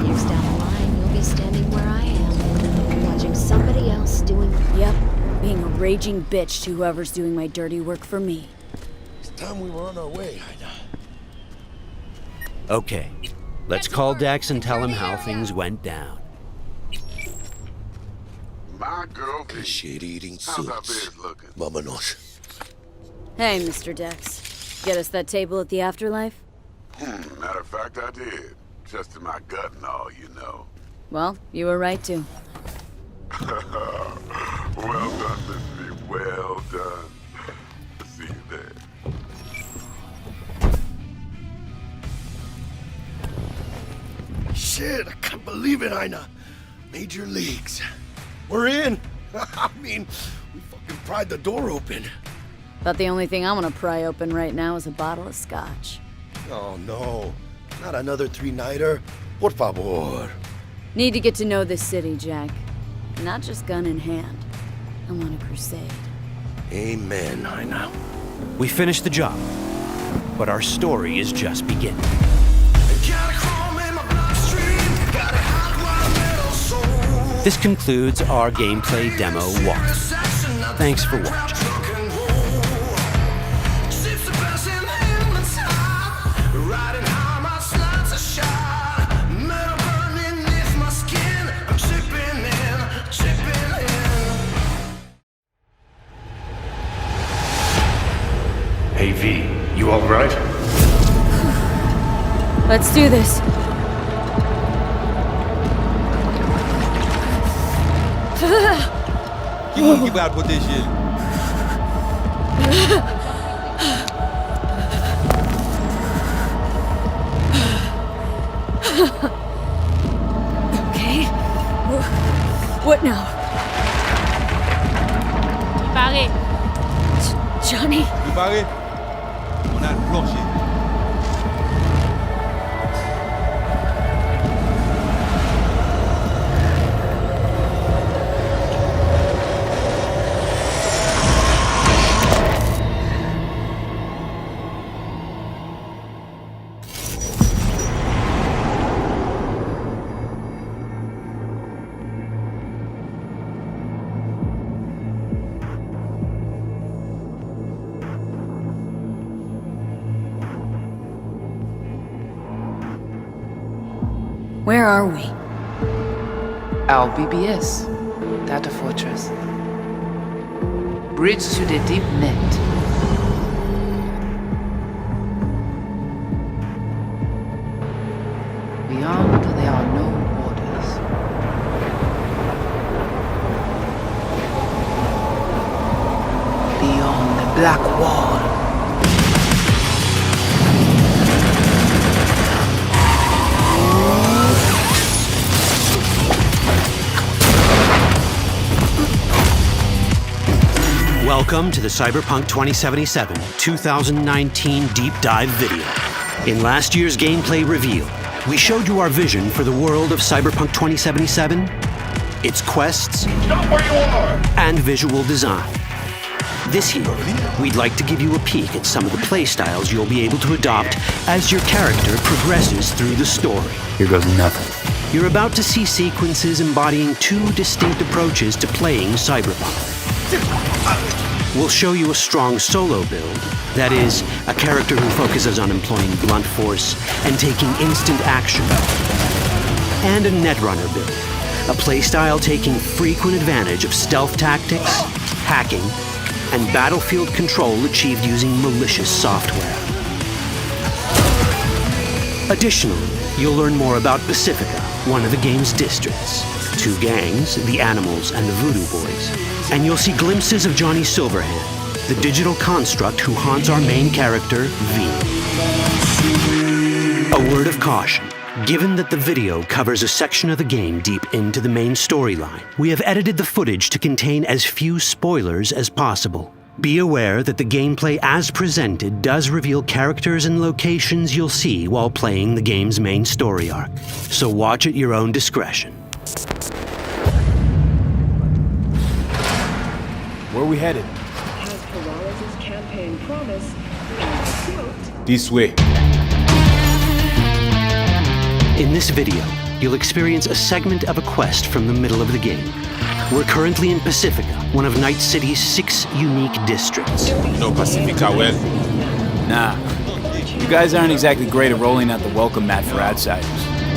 Years down the line, you'll be standing where I am, watching somebody else doing... Yep, being a raging bitch to whoever's doing my dirty work for me. It's time we were on our way, Ina. Okay, let's call Dex and tell him how things went down. My girl, shit-eating how's our suits. bed looking? Vámonos. Hey, Mr. Dex. Get us that table at the afterlife? Matter of fact, I did. Just in my gut and all, you know. Well, you were right to. Well done, Miss V. Well done. See you there. Shit, I can't believe it, Ina. Major leagues. We're in. I mean, we fucking pried the door open. But the only thing I want to pry open right now is a bottle of scotch. Oh, no. Not another three-nighter. Por favor. Need to get to know this city, Jack. Not just gun in hand. I want a crusade. Amen, Ina. We finished the job, but our story is just beginning. This concludes our gameplay demo walkthrough. Thanks for watching. Hey V, you alright? Let's do this. Keep out with this shit. Okay. What now? Barré. Johnny? Barré? On a plongé. Where are we? Our BBS, Data Fortress. Bridge to the deep net. Beyond, there are no borders. Beyond the black wall. Welcome to the Cyberpunk 2077 2019 Deep Dive video. In last year's gameplay reveal, we showed you our vision for the world of Cyberpunk 2077, its quests, Stop where you are! and visual design. This year, we'd like to give you a peek at some of the playstyles you'll be able to adopt as your character progresses through the story. Here goes nothing. You're about to see sequences embodying two distinct approaches to playing Cyberpunk. We'll show you a strong solo build, that is, a character who focuses on employing blunt force and taking instant action, and a netrunner build, a playstyle taking frequent advantage of stealth tactics, hacking, and battlefield control achieved using malicious software. Additionally, you'll learn more about Pacifica, one of the game's districts, two gangs, the Animals and the Voodoo Boys, and you'll see glimpses of Johnny Silverhand, the digital construct who haunts our main character, V. A word of caution. Given that the video covers a section of the game deep into the main storyline, we have edited the footage to contain as few spoilers as possible. Be aware that the gameplay as presented does reveal characters and locations you'll see while playing the game's main story arc, so watch at your own discretion. Where are we headed? Has Peralez's campaign promise, quote, This way. In this video, you'll experience a segment of a quest from the middle of the game. We're currently in Pacifica, one of Night City's 6 unique districts. No Pacifica well? Nah. You guys aren't exactly great at rolling out the welcome mat for outsiders.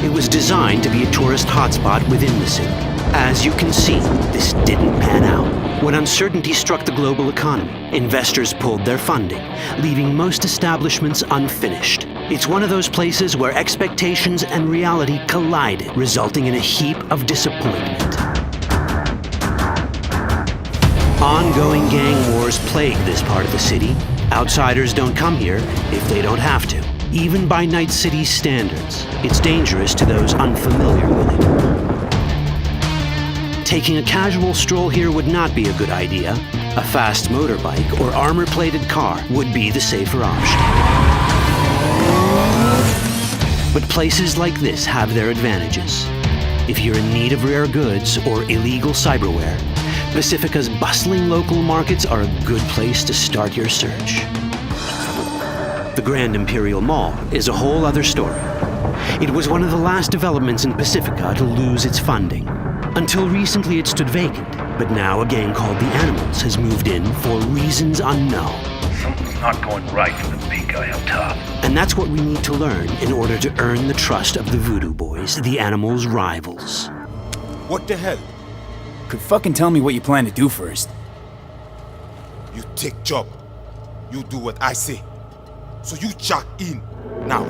It was designed to be a tourist hotspot within the city. As you can see, this didn't pan out. When uncertainty struck the global economy, investors pulled their funding, leaving most establishments unfinished. It's one of those places where expectations and reality collided, resulting in a heap of disappointment. Ongoing gang wars plague this part of the city. Outsiders don't come here if they don't have to. Even by Night City's standards, it's dangerous to those unfamiliar with it. Taking a casual stroll here would not be a good idea. A fast motorbike or armor-plated car would be the safer option. But places like this have their advantages. If you're in need of rare goods or illegal cyberware, Pacifica's bustling local markets are a good place to start your search. The Grand Imperial Mall is a whole other story. It was one of the last developments in Pacifica to lose its funding. Until recently it stood vacant, but now a gang called the Animals has moved in for reasons unknown. Something's not going right for the big guy up top. And that's what we need to learn in order to earn the trust of the Voodoo Boys, the Animals' rivals. What the hell? Could fucking tell me what you plan to do first. You take job. You do what I say. So you jack in now.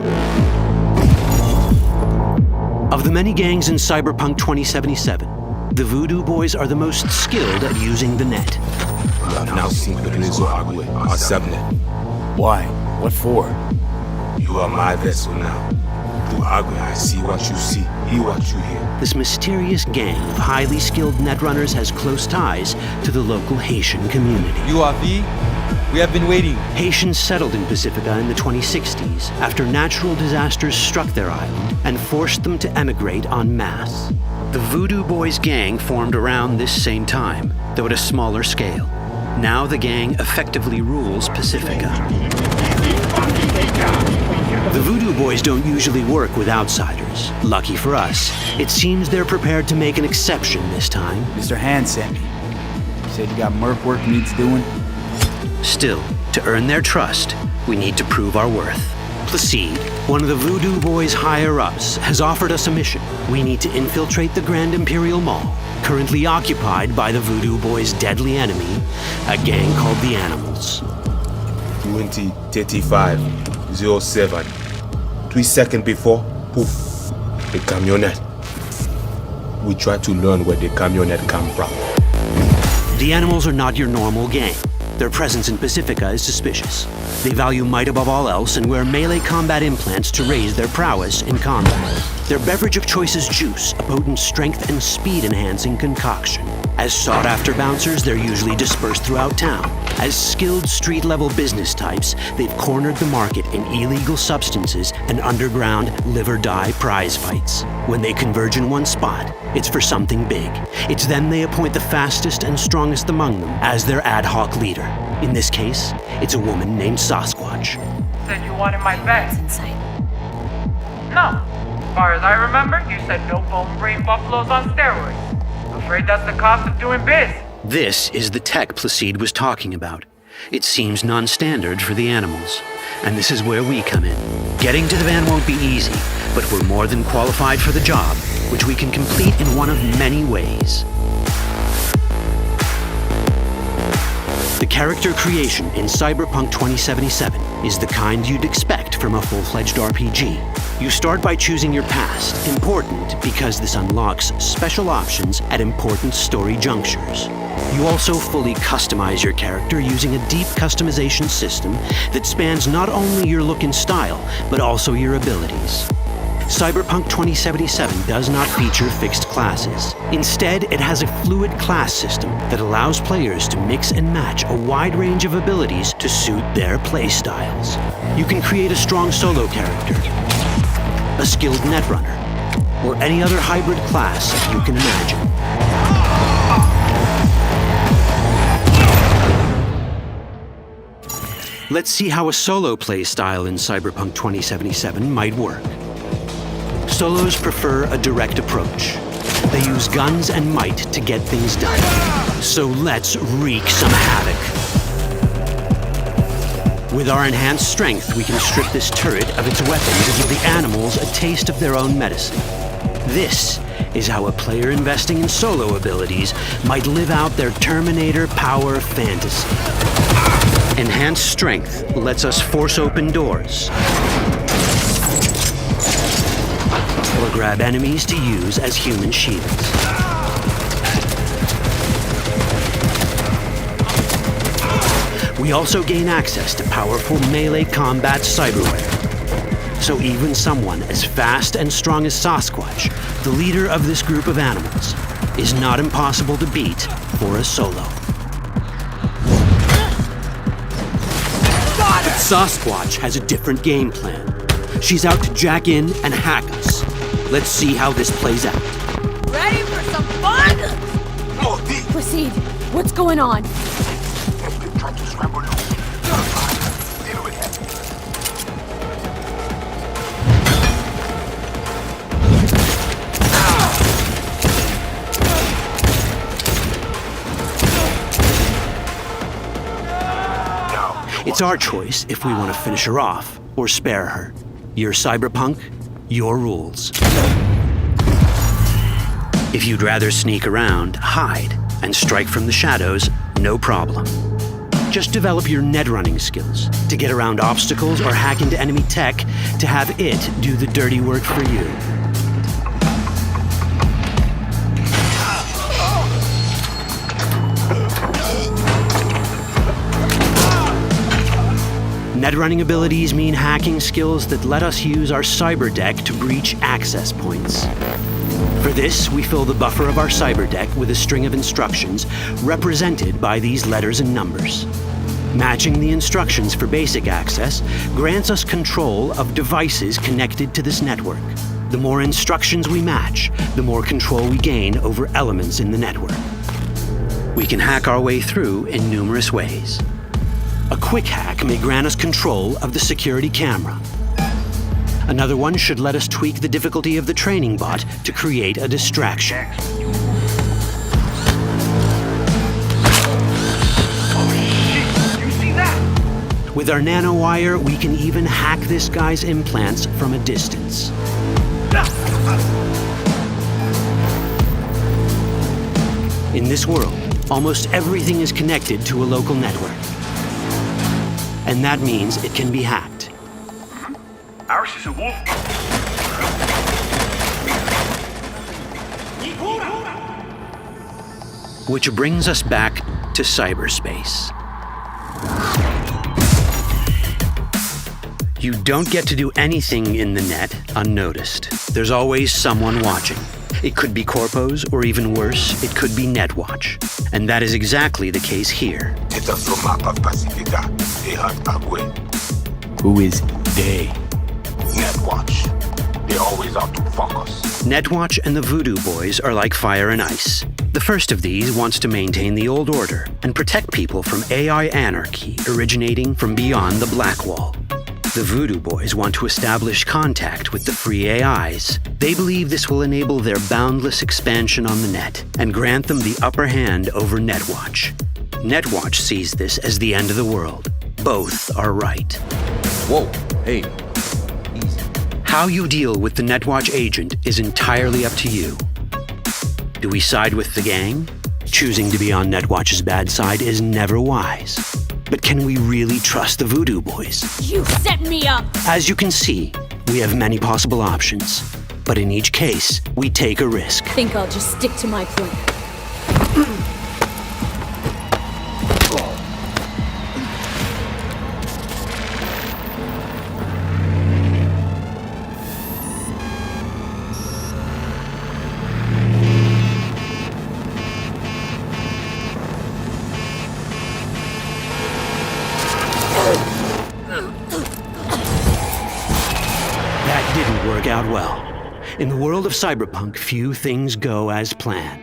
Of the many gangs in Cyberpunk 2077, the Voodoo Boys are the most skilled at using the net. You have now seen Pequenezo Agüe, our subnet. Why? What for? You are my vessel now. Through Agüe, I see what you see, hear what you hear. This mysterious gang of highly skilled netrunners has close ties to the local Haitian community. You are V? We have been waiting. Haitians settled in Pacifica in the 2060s after natural disasters struck their island and forced them to emigrate en masse. The Voodoo Boys gang formed around this same time, though at a smaller scale. Now the gang effectively rules Pacifica. The Voodoo Boys don't usually work with outsiders. Lucky for us, it seems they're prepared to make an exception this time. Mr. Hand sent me. Said you got merc work needs doing. Still, to earn their trust, we need to prove our worth. Placide, one of the Voodoo Boys' higher-ups, has offered us a mission. We need to infiltrate the Grand Imperial Mall, currently occupied by the Voodoo Boys' deadly enemy, a gang called the Animals. 20:35:07. 3 seconds before, poof, the camionette. We try to learn where the camionette come from. The Animals are not your normal gang. Their presence in Pacifica is suspicious. They value might above all else and wear melee combat implants to raise their prowess in combat. Their beverage of choice is juice, a potent strength and speed-enhancing concoction. As sought-after bouncers, they're usually dispersed throughout town. As skilled street-level business types, they've cornered the market in illegal substances and underground live-or-die prize fights. When they converge in one spot, it's for something big. It's then they appoint the fastest and strongest among them as their ad hoc leader. In this case, it's a woman named Sasquatch. Said you wanted my bed. That's insane. No. As far as I remember, you said no bone brain buffaloes on steroids. Afraid that's the cost of doing biz. This is the tech Placide was talking about. It seems non-standard for the animals. And this is where we come in. Getting to the van won't be easy, but we're more than qualified for the job, which we can complete in one of many ways. The character creation in Cyberpunk 2077 is the kind you'd expect from a full-fledged RPG. You start by choosing your past, important because this unlocks special options at important story junctures. You also fully customize your character using a deep customization system that spans not only your look and style, but also your abilities. Cyberpunk 2077 does not feature fixed classes. Instead, it has a fluid class system that allows players to mix and match a wide range of abilities to suit their playstyles. You can create a strong solo character, a skilled netrunner, or any other hybrid class you can imagine. Let's see how a solo play style in Cyberpunk 2077 might work. Solos prefer a direct approach. They use guns and might to get things done. So let's wreak some havoc. With our enhanced strength, we can strip this turret of its weapons and give the animals a taste of their own medicine. This is how a player investing in solo abilities might live out their Terminator power fantasy. Enhanced strength lets us force open doors, or grab enemies to use as human shields. We also gain access to powerful melee combat cyberware. So even someone as fast and strong as Sasquatch, the leader of this group of animals, is not impossible to beat for a solo. But Sasquatch has a different game plan. She's out to jack in and hack us. Let's see how this plays out. Ready for some fun? Proceed. What's going on? It's our choice if we want to finish her off or spare her. You're Cyberpunk, your rules. If you'd rather sneak around, hide, and strike from the shadows, no problem. Just develop your netrunning skills to get around obstacles or hack into enemy tech to have it do the dirty work for you. Netrunning abilities mean hacking skills that let us use our cyber deck to breach access points. For this, we fill the buffer of our cyber deck with a string of instructions represented by these letters and numbers. Matching the instructions for basic access grants us control of devices connected to this network. The more instructions we match, the more control we gain over elements in the network. We can hack our way through in numerous ways. A quick hack may grant us control of the security camera. Another one should let us tweak the difficulty of the training bot to create a distraction. With our nanowire, we can even hack this guy's implants from a distance. In this world, almost everything is connected to a local network. And that means it can be hacked. Ours is a wolf. Which brings us back to cyberspace. You don't get to do anything in the net unnoticed. There's always someone watching. It could be Corpos, or even worse, it could be Netwatch. And that is exactly the case here. Who is they? Netwatch. They're always out to fuck us. Netwatch and the Voodoo Boys are like fire and ice. The first of these wants to maintain the old order and protect people from AI anarchy originating from beyond the Black Wall. The Voodoo Boys want to establish contact with the free AIs. They believe this will enable their boundless expansion on the net and grant them the upper hand over Netwatch. Netwatch sees this as the end of the world. Both are right. Whoa, hey. How you deal with the Netwatch agent is entirely up to you. Do we side with the gang? Choosing to be on Netwatch's bad side is never wise. But can we really trust the Voodoo Boys? You set me up! As you can see, we have many possible options. But in each case, we take a risk. Think I'll just stick to my plan. Out well. In the world of Cyberpunk, few things go as planned.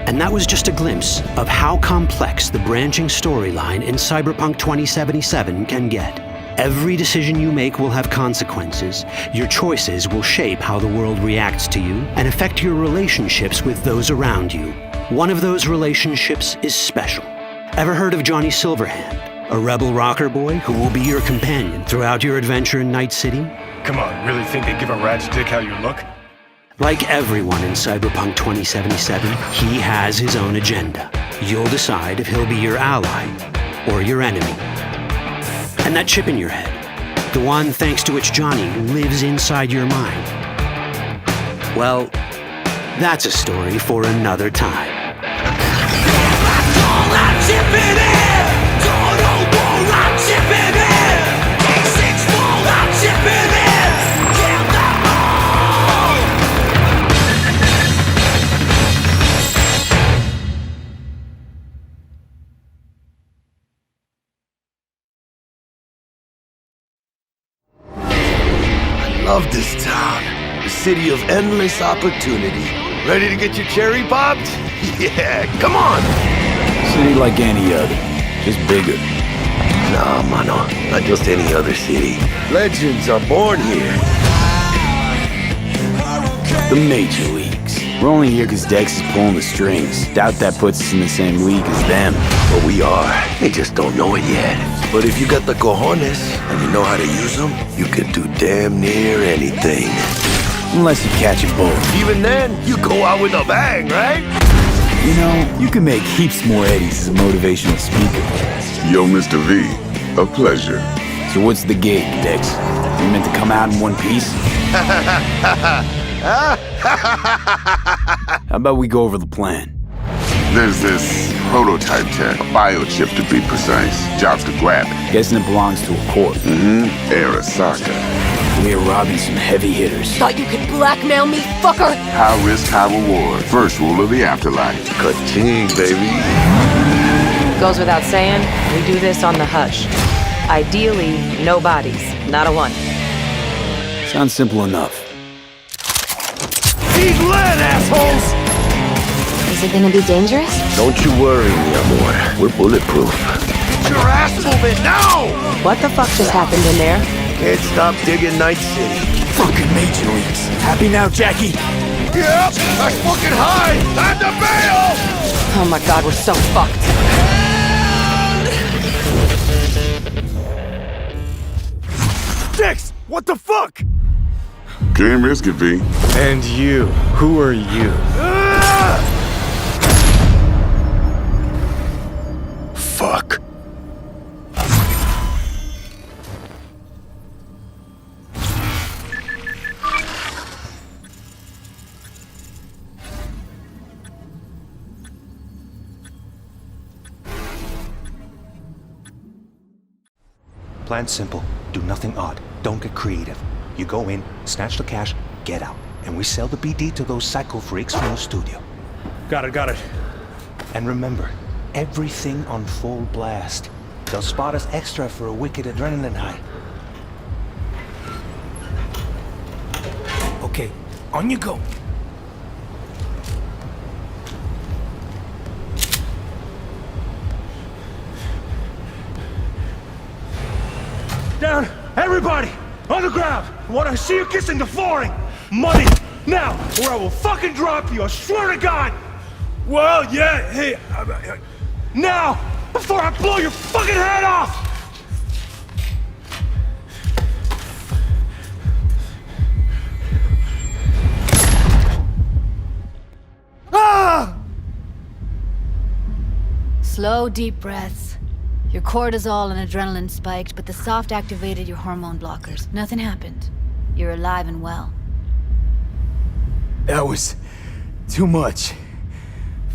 And that was just a glimpse of how complex the branching storyline in Cyberpunk 2077 can get. Every decision you make will have consequences. Your choices will shape how the world reacts to you and affect your relationships with those around you. One of those relationships is special. Ever heard of Johnny Silverhand? A rebel rocker boy who will be your companion throughout your adventure in Night City? Come on, really think they give a rat's dick how you look? Like everyone in Cyberpunk 2077, he has his own agenda. You'll decide if he'll be your ally or your enemy. And that chip in your head, the one thanks to which Johnny lives inside your mind, well, that's a story for another time. Love this town. The city of endless opportunity. Ready to get your cherry popped? Yeah, come on! City like any other, just bigger. Nah, mano, not just any other city. Legends are born here. The major leagues. We're only here because Dex is pulling the strings. Doubt that puts us in the same league as them. But we are. They just don't know it yet. But if you got the cojones and you know how to use them, you can do damn near anything. Unless you catch a bullet. Even then, you go out with a bang, right? You know, you can make heaps more eddies as a motivational speaker. Yo, Mr. V, a pleasure. So what's the gig, Dex? You meant to come out in one piece? How about we go over the plan? There's this prototype tech, a biochip to be precise. Jobs to grab it. Guessing it belongs to a corp. Arasaka. We're robbing some heavy hitters. Thought you could blackmail me, fucker? High risk, high reward. First rule of the afterlife. Ka-ching, baby. Goes without saying, we do this on the hush. Ideally, no bodies, not a one. Sounds simple enough. Eat lead, assholes! Is it gonna be dangerous? Don't you worry, mi amor. We're bulletproof. Get your ass moving now! What the fuck just happened in there? Can't stop digging Night City. Fucking major leagues. Happy now, Jackie? Yep, I'm fucking high! Time to bail! Oh my god, we're so fucked. Dex, what the fuck? Can't risk it, V. And you, who are you? Fuck. Plan's simple. Do nothing odd. Don't get creative. You go in, snatch the cash, get out. And we sell the BD to those psycho freaks from the studio. Got it. And remember, everything on full blast. They'll spot us extra for a wicked adrenaline high. Okay, on you go. Down! Everybody! On the ground! I want to see you kissing the flooring! Money! Now! Or I will fucking drop you, I swear to God! Well, yeah, hey... now! Before I blow your fucking head off! Ah! Slow, deep breaths. Your cortisol and adrenaline spiked, but the soft activated your hormone blockers. Nothing happened. You're alive and well. That was too much.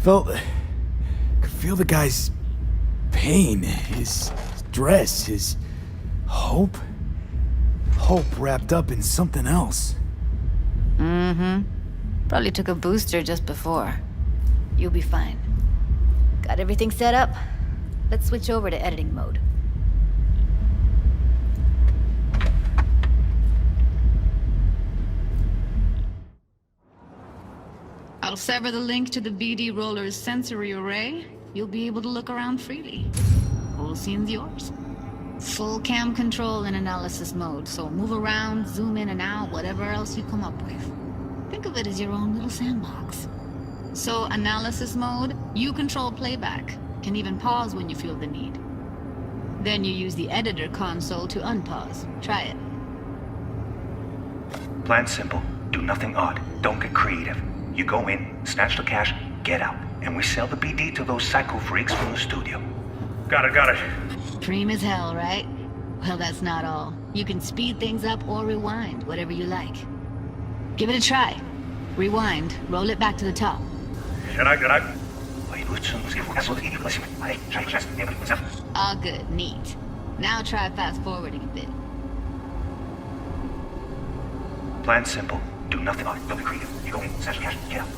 Could feel the guy's pain, his stress, his hope. Hope wrapped up in something else. Mm-hmm. Probably took a booster just before. You'll be fine. Got everything set up? Let's switch over to editing mode. I'll sever the link to the BD Roller's sensory array. You'll be able to look around freely. Whole scene's yours. Full cam control in analysis mode, so move around, zoom in and out, whatever else you come up with. Think of it as your own little sandbox. So, analysis mode, you control playback. Can even pause when you feel the need. Then you use the editor console to unpause. Try it. Plan simple. Do nothing odd. Don't get creative. You go in, snatch the cash, get out. And we sell the BD to those psycho freaks from the studio. Got it. Cream as hell, right? Well, that's not all. You can speed things up or rewind, whatever you like. Give it a try. Rewind, roll it back to the top. Can I? All good, neat. Now try fast forwarding a bit. Plan simple. Do nothing odd. Don't be creative. You go in, snatch the cash, get out.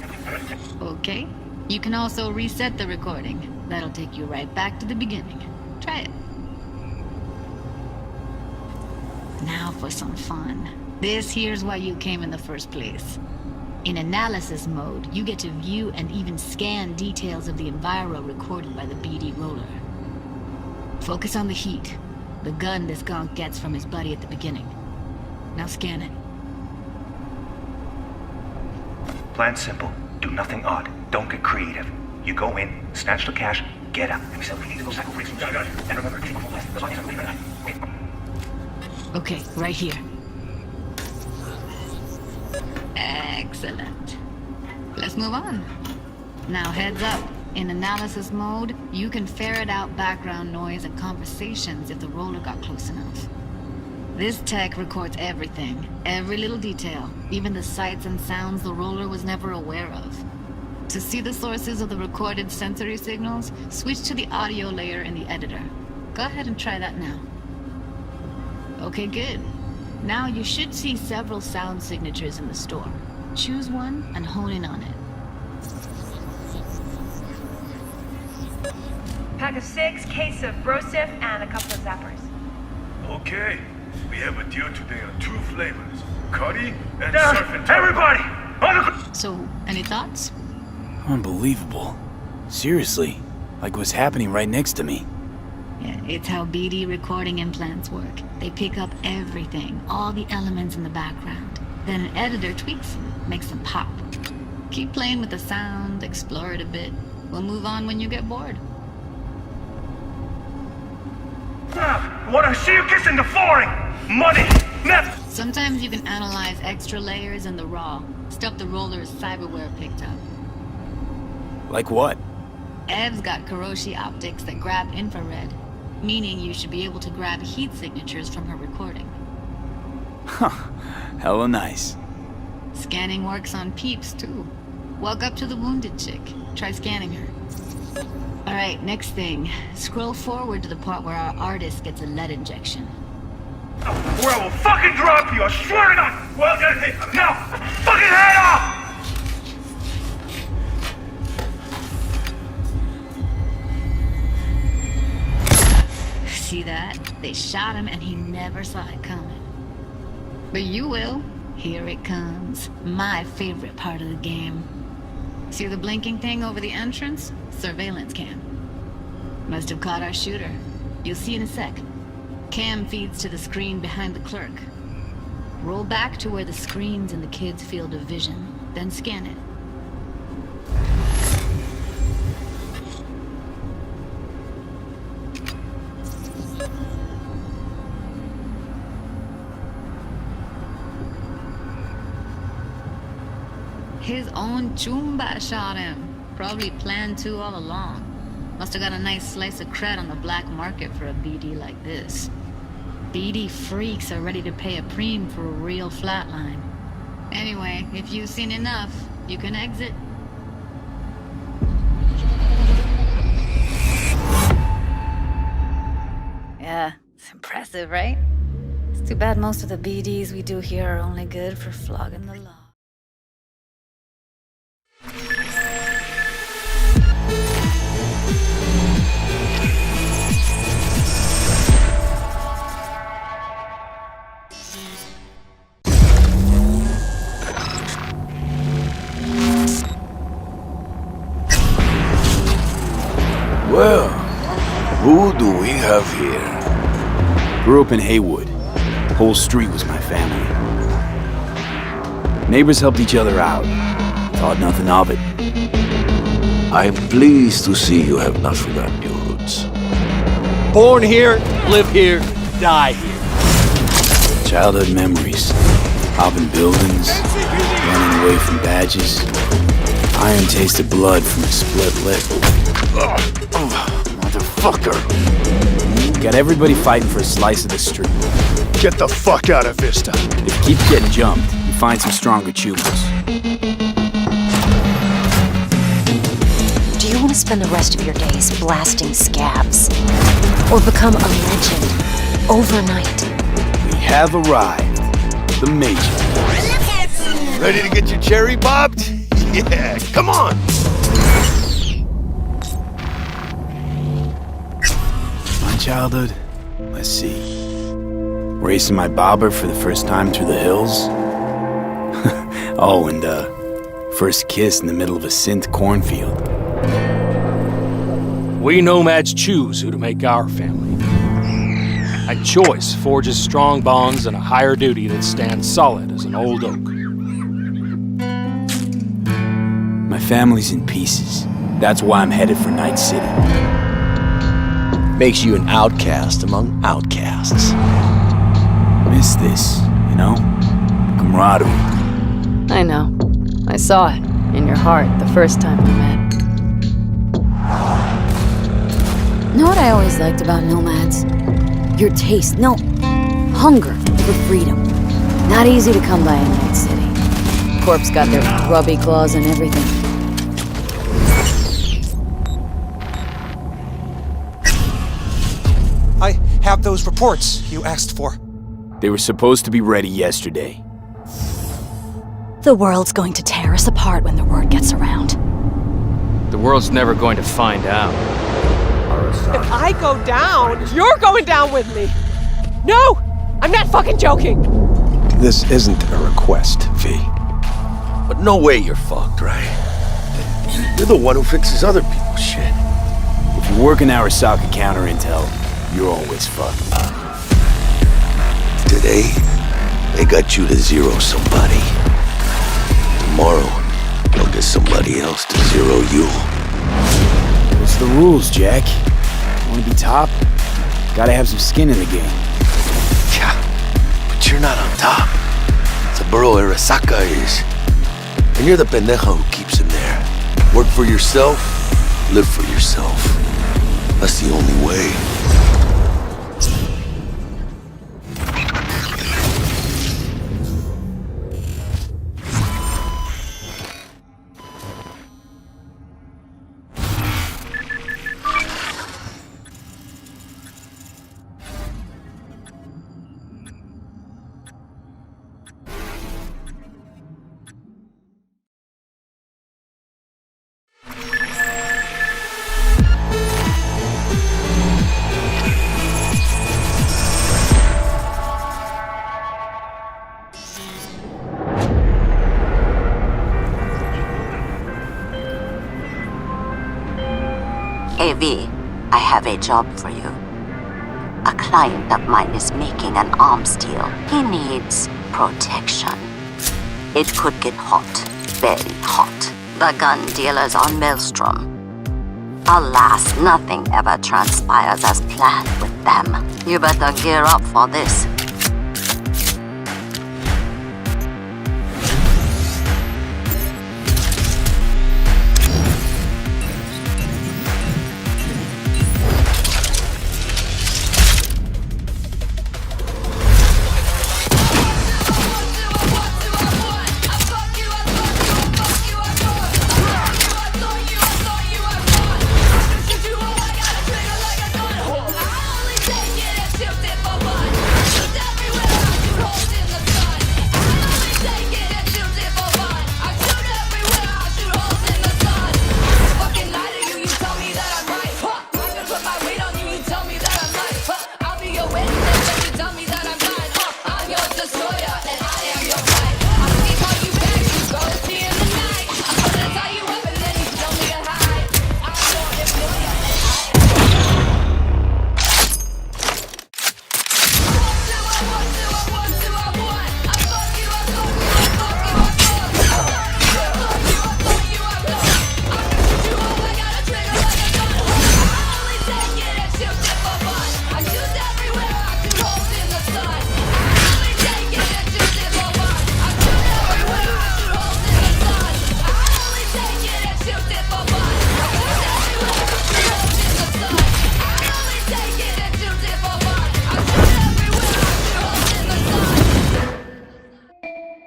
Okay. You can also reset the recording. That'll take you right back to the beginning. Try it. Now for some fun. This here's why you came in the first place. In analysis mode, you get to view and even scan details of the enviro recorded by the BD Roller. Focus on the heat, the gun this gonk gets from his buddy at the beginning. Now scan it. Plan simple. Do nothing odd. Don't get creative. You go in, snatch the cash, get out. And we sell the BD to those psycho freaks from the studio. And remember, everything on left. That's all I Okay, right here. Excellent. Let's move on. Now heads up. In analysis mode, you can ferret out background noise and conversations if the roller got close enough. This tech records everything, every little detail, even the sights and sounds the roller was never aware of. To see the sources of the recorded sensory signals, switch to the audio layer in the editor. Go ahead and try that now. Okay, good. Now you should see several sound signatures in the store. Choose one and hone in on it. Pack of 6, case of Brosif, and a couple of zappers. Okay. We have a deal today on 2 flavors. Cuddy and surf and everybody! On the... So, any thoughts? Unbelievable. Seriously. Like what's happening right next to me. Yeah, it's how BD recording implants work. They pick up everything, all the elements in the background. Then an editor tweaks them, makes them pop. Keep playing with the sound, explore it a bit. We'll move on when you get bored. I want to see you kissing the flooring! Money! Net! Sometimes you can analyze extra layers in the raw. Stuff the roller's cyberware picked up. Like what? Ev's got Kiroshi optics that grab infrared, meaning you should be able to grab heat signatures from her recording. Huh. Hella nice. Scanning works on peeps, too. Walk up to the wounded chick. Try scanning her. Alright, next thing. Scroll forward to the part where our artist gets a lead injection. or I will fucking drop you, I swear to God! Well, now, fucking head off! See that? They shot him and he never saw it coming. But you will. Here it comes. My favorite part of the game. See the blinking thing over the entrance? Surveillance cam. Must have caught our shooter. You'll see in a sec. Cam feeds to the screen behind the clerk. Roll back to where the screen's in the kid's field of vision, then scan it. His own Chumba shot him. Probably planned to all along. Must have got a nice slice of cred on the black market for a BD like this. BD freaks are ready to pay a preem for a real flatline. Anyway, if you've seen enough, you can exit. Yeah, it's impressive, right? It's too bad most of the BDs we do here are only good for flogging the law. Well, who do we have here? Grew up in Haywood. Whole street was my family. Neighbors helped each other out. Thought nothing of it. I'm pleased to see you have not forgotten your roots. Born here, live here, die here. Childhood memories. Hopping buildings, running away from badges. Iron tasted blood from a split lip. Motherfucker. Got everybody fighting for a slice of the street. Get the fuck out of Vista. If you keep getting jumped, you find some stronger choopers. Do you want to spend the rest of your days blasting scabs? Or become a legend overnight? We have arrived. The Major. Ready to get your cherry popped? Yeah, come on! My childhood? Let's see. Racing my bobber for the first time through the hills. Oh, and first kiss in the middle of a synth cornfield. We nomads choose who to make our family. A choice forges strong bonds and a higher duty that stands solid as an old oak. My family's in pieces. That's why I'm headed for Night City. Makes you an outcast among outcasts. Miss this, you know? Camaraderie. I know. I saw it in your heart the first time we met. Know what I always liked about nomads? Your taste, no, hunger for freedom. Not easy to come by in Night City. Corp's got their grubby claws and everything. I have those reports you asked for. They were supposed to be ready yesterday. The world's going to tear us apart when the word gets around. The world's never going to find out. If I go down, you're going down with me! No! I'm not fucking joking! This isn't a request, V. But no way you're fucked, right? You're the one who fixes other people's shit. If you work in Arasaka counter intel, you're always fucked. Today, they got you to zero somebody. Tomorrow, they'll get somebody else to zero you. What's the rules, Jack? Want to be top? Gotta have some skin in the game. Yeah, but you're not on top. Saburo Arasaka is. And you're the pendejo who keeps him there. Work for yourself, live for yourself. That's the only way. Hey V, I have a job for you. A client of mine is making an arms deal. He needs protection. It could get hot, very hot. The gun dealers on Maelstrom. Alas, nothing ever transpires as planned with them. You better gear up for this.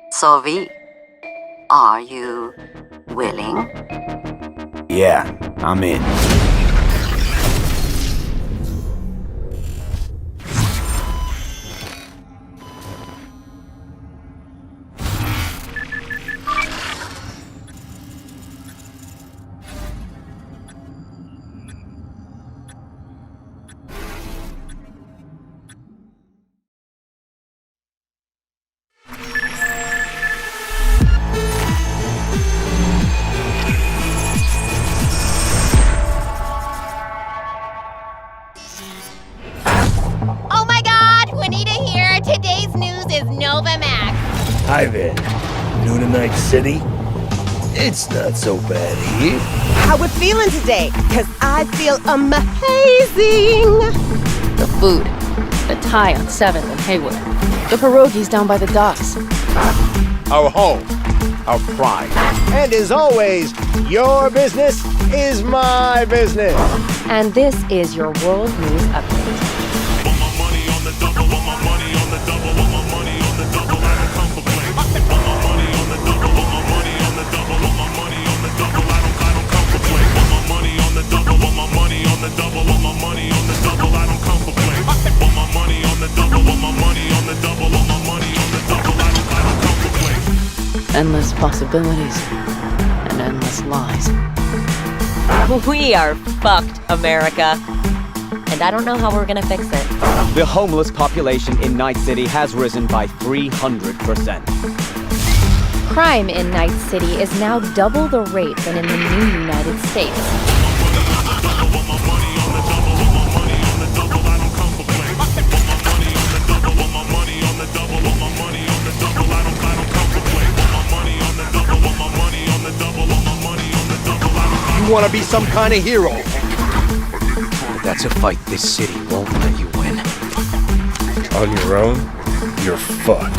So V, are you willing? Yeah, I'm in. Oh my god, Juanita here. Today's news is Nova Max. Hi there. New to Night City? It's not so bad here. How we feeling today? Cause I feel amazing. The food. The Thai on 7th and Haywood. The pierogies down by the docks. Our home. Our pride. And as always, your business is my business. And this is your World News Update. Endless possibilities and endless lies. We are fucked, America. And I don't know how we're gonna fix it. The homeless population in Night City has risen by 300%. Crime in Night City is now double the rate than in the new United States. You want to be some kind of hero. But that's a fight this city won't let you win. On your own, you're fucked.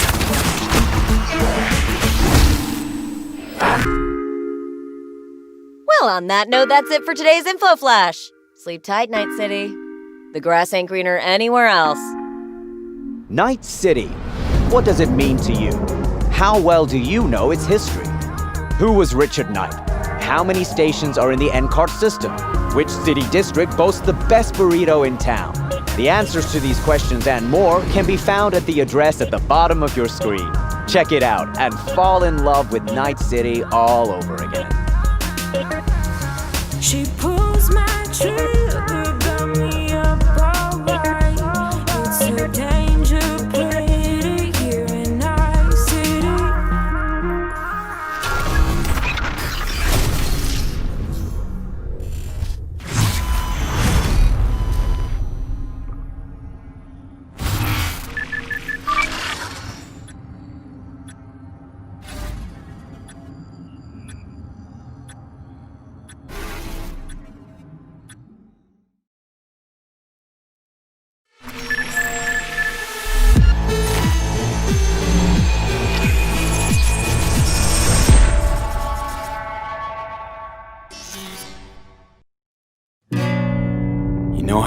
Well, on that note, that's it for today's Info Flash. Sleep tight, Night City. The grass ain't greener anywhere else. Night City. What does it mean to you? How well do you know its history? Who was Richard Knight? How many stations are in the NCART system? Which city district boasts the best burrito in town? The answers to these questions and more can be found at the address at the bottom of your screen. Check it out and fall in love with Night City all over again. She pulls my trigger, got me up alright. It's a danger play here in Night City.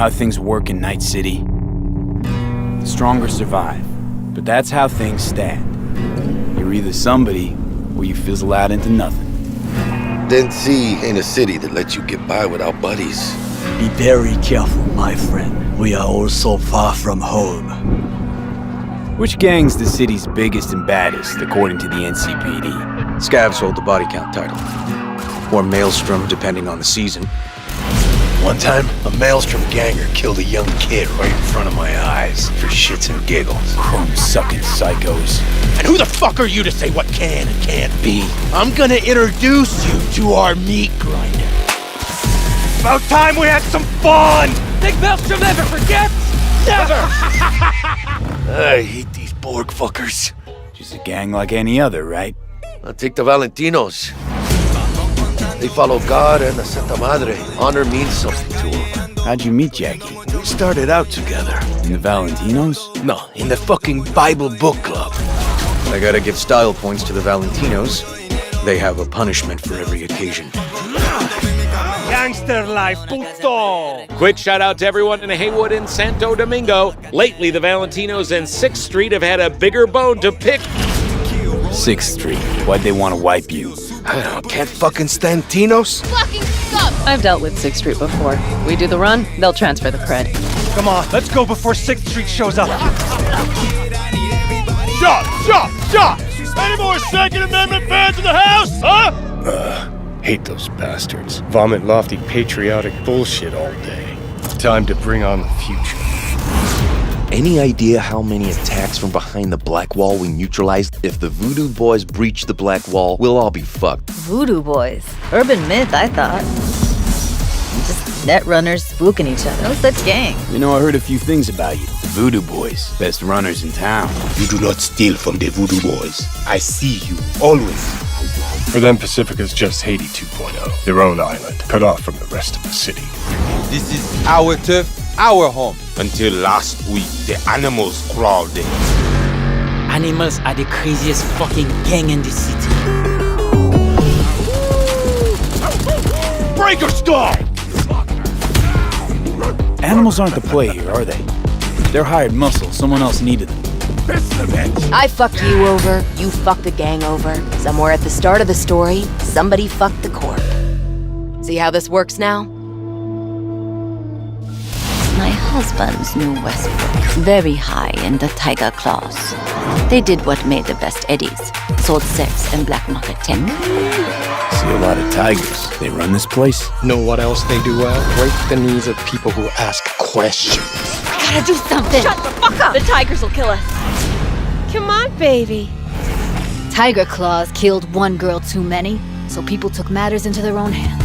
how things work in Night City? The stronger survive, but that's how things stand. You're either somebody, or you fizzle out into nothing. Denzi ain't a city that lets you get by without buddies. Be very careful, my friend. We are all so far from home. Which gang's the city's biggest and baddest, according to the NCPD? Scavs hold the body count title. Or Maelstrom, depending on the season. One time, a Maelstrom ganger killed a young kid right in front of my eyes for shits and giggles. Chrome-sucking psychos. And who the fuck are you to say what can and can't be? I'm gonna introduce you to our meat grinder. About time we had some fun! Think Maelstrom never forgets? Never! I hate these Borg fuckers. Just a gang like any other, right? I'll take the Valentinos. They follow God and the Santa Madre. Honor means something to them. How'd you meet Jackie? We started out together. In the Valentinos? No, in the fucking Bible book club. I gotta give style points to the Valentinos. They have a punishment for every occasion. Gangster life, puto! Quick shout out to everyone in Haywood and Santo Domingo. Lately, the Valentinos and 6th Street have had a bigger bone to pick. 6th Street. Why'd they want to wipe you? I can't fucking stand Tinos. Fucking suck! I've dealt with 6th Street before. We do the run, they'll transfer the cred. Come on, let's go before 6th Street shows up. Shot! Any more Second Amendment fans in the house, huh? Hate those bastards. Vomit lofty patriotic bullshit all day. Time to bring on the future. Any idea how many attacks from behind the Black Wall we neutralized? If the Voodoo Boys breach the Black Wall, we'll all be fucked. Voodoo Boys. Urban myth, I thought. Just net runners spooking each other. No such gang. You know, I heard a few things about you. The Voodoo Boys. Best runners in town. You do not steal from the Voodoo Boys. I see you, always. For them, Pacifica's just Haiti 2.0. Their own island, cut off from the rest of the city. This is our turf, our home. Until last week, the animals crawled in. Animals are the craziest fucking gang in the city. Breaker stall! Animals aren't the play here, are they? They're hired muscle. Someone else needed them. I fucked you over, you fucked the gang over. Somewhere at the start of the story, somebody fucked the Corp. See how this works now? My husband's new Westbrook, very high in the Tiger Claws. They did what made the best eddies, sold sex and black market tech. See a lot of tigers. They run this place. Know what else they do well? Break the knees of people who ask questions. I gotta do something! Shut the fuck up! The tigers will kill us. Come on, baby. Tiger Claws killed one girl too many, so people took matters into their own hands.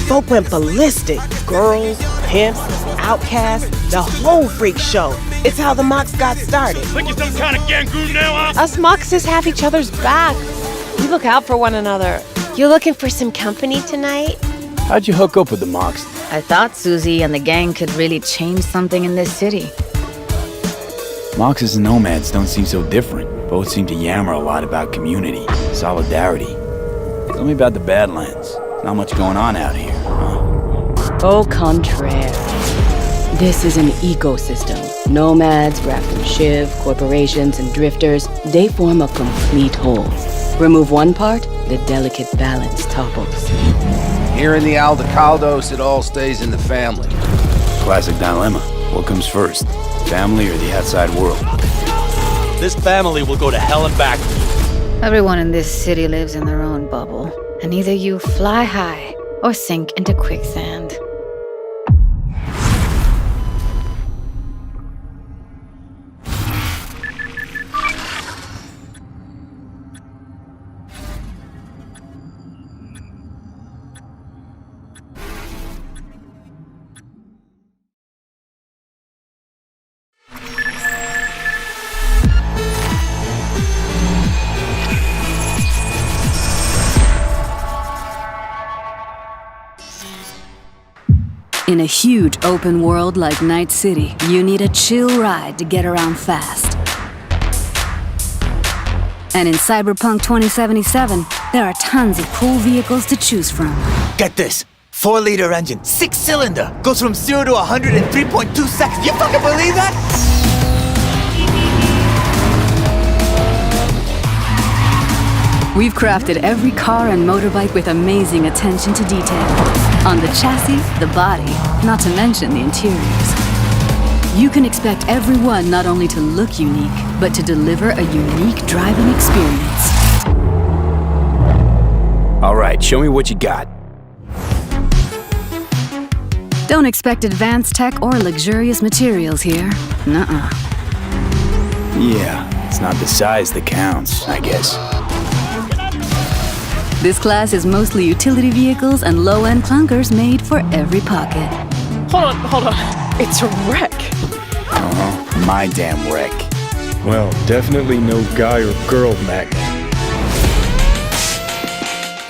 Folk went ballistic. Girls, pimps, outcasts, the whole freak show. It's how the Mox got started. Think you're some kind of gangoon now, huh? Us Moxes have each other's back. We look out for one another. You looking for some company tonight? How'd you hook up with the Mox? I thought Susie and the gang could really change something in this city. Moxes and nomads don't seem so different. Both seem to yammer a lot about community, solidarity. Tell me about the Badlands. Not much going on out here, huh? Au contraire. This is an ecosystem. Nomads, Grafton Shiv, corporations, and drifters, they form a complete whole. Remove one part, the delicate balance topples. Here in the Aldecaldos, it all stays in the family. Classic dilemma. What comes first? Family or the outside world? This family will go to hell and back. Everyone in this city lives in their own bubble, and either you fly high or sink into quicksand. In a huge open world like Night City, you need a chill ride to get around fast. And in Cyberpunk 2077, there are tons of cool vehicles to choose from. Get this. 4-liter engine, 6-cylinder, goes from 0 to 100 in 3.2 seconds. You fucking believe that? We've crafted every car and motorbike with amazing attention to detail. On the chassis, the body, not to mention the interiors. You can expect everyone not only to look unique, but to deliver a unique driving experience. All right, show me what you got. Don't expect advanced tech or luxurious materials here. Nuh-uh. Yeah, it's not the size that counts, I guess. This class is mostly utility vehicles and low-end clunkers made for every pocket. Hold on. It's a wreck. Uh-huh, my damn wreck. Well, definitely no guy or girl magnet.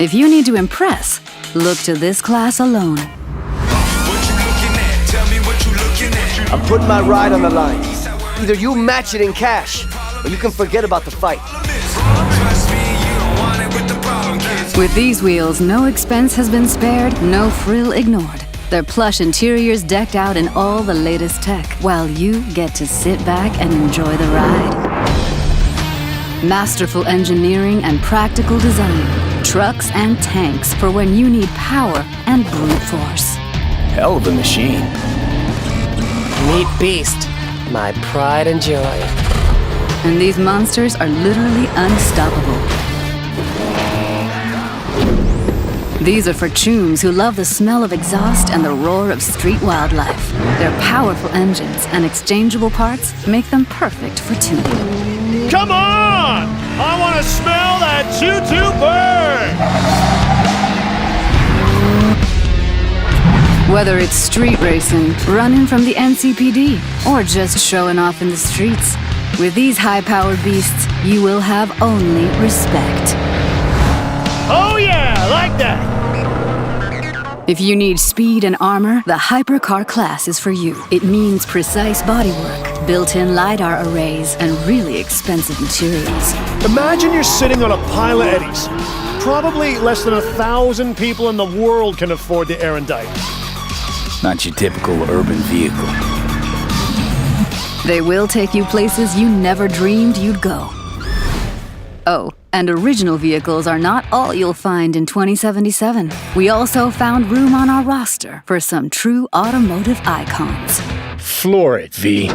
If you need to impress, look to this class alone. I'm putting my ride on the line. Either you match it in cash, or you can forget about the fight. With these wheels, no expense has been spared, no frill ignored. Their plush interiors decked out in all the latest tech, while you get to sit back and enjoy the ride. Masterful engineering and practical design. Trucks and tanks for when you need power and brute force. Hell of a machine. Neat beast. My pride and joy. And these monsters are literally unstoppable. These are for chooms who love the smell of exhaust and the roar of street wildlife. Their powerful engines and exchangeable parts make them perfect for tuning. Come on! I want to smell that choo-choo bird! Whether it's street racing, running from the NCPD, or just showing off in the streets, with these high-powered beasts, you will have only respect. Oh yeah, like that! If you need speed and armor, the Hypercar class is for you. It means precise bodywork, built-in LiDAR arrays, and really expensive materials. Imagine you're sitting on a pile of eddies. Probably less than 1,000 people in the world can afford the Erendite. Not your typical urban vehicle. They will take you places you never dreamed you'd go. Oh, and original vehicles are not all you'll find in 2077. We also found room on our roster for some true automotive icons. Floor it, V.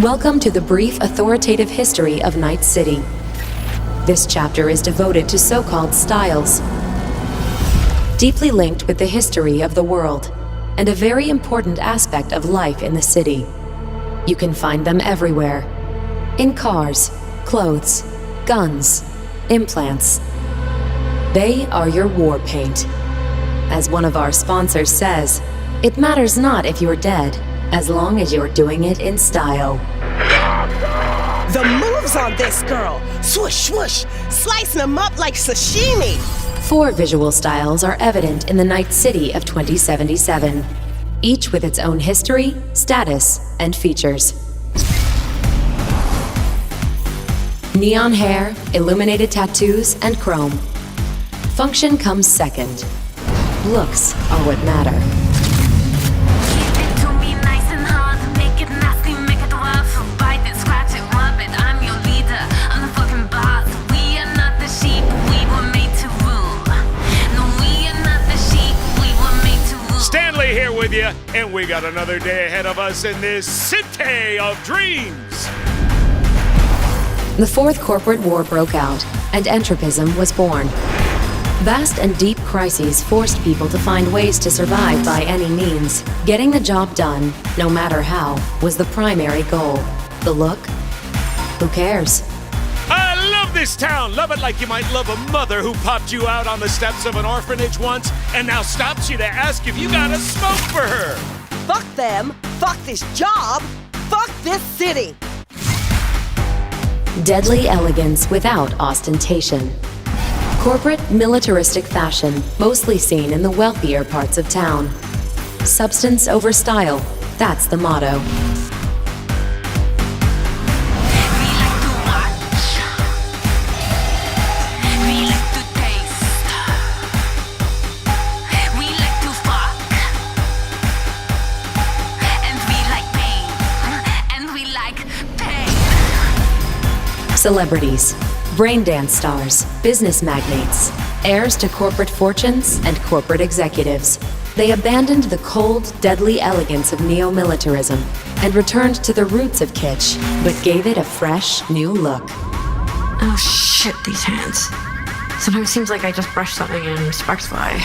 Welcome to the brief authoritative history of Night City. This chapter is devoted to so-called styles, deeply linked with the history of the world, and a very important aspect of life in the city. You can find them everywhere. In cars, clothes, guns, implants. They are your war paint. As one of our sponsors says, it matters not if you're dead, as long as you're doing it in style. The moves on this girl! Swoosh, swoosh! Slicing them up like sashimi! 4 visual styles are evident in the Night City of 2077, each with its own history, status, and features. Neon hair, illuminated tattoos, and chrome. Function comes second. Looks are what matter. Here with you, and we got another day ahead of us in this city of dreams. The Fourth Corporate War broke out, and entropism was born. Vast and deep crises forced people to find ways to survive by any means. Getting the job done, no matter how, was the primary goal. The look? Who cares? I love this town. Love it like you might love a mother who popped you out on the steps of an orphanage once and now stops you to ask if you got a smoke for her. Fuck them. Fuck this job. Fuck this city. Deadly elegance without ostentation. Corporate militaristic fashion, mostly seen in the wealthier parts of town. Substance over style, that's the motto. Celebrities, brain dance stars, business magnates, heirs to corporate fortunes and corporate executives. They abandoned the cold, deadly elegance of neo-militarism and returned to the roots of kitsch, but gave it a fresh, new look. Oh shit, these hands. Sometimes it seems like I just brushed something and sparks fly.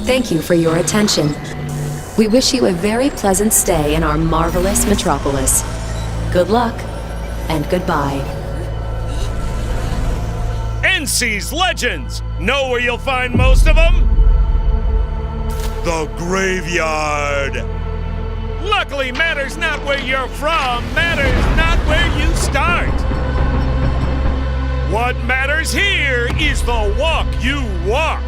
Thank you for your attention. We wish you a very pleasant stay in our marvelous metropolis. Good luck, and goodbye. NC's Legends! Know where you'll find most of them? The graveyard! Luckily, matters not where you're from, matters not where you start. What matters here is the walk you walk.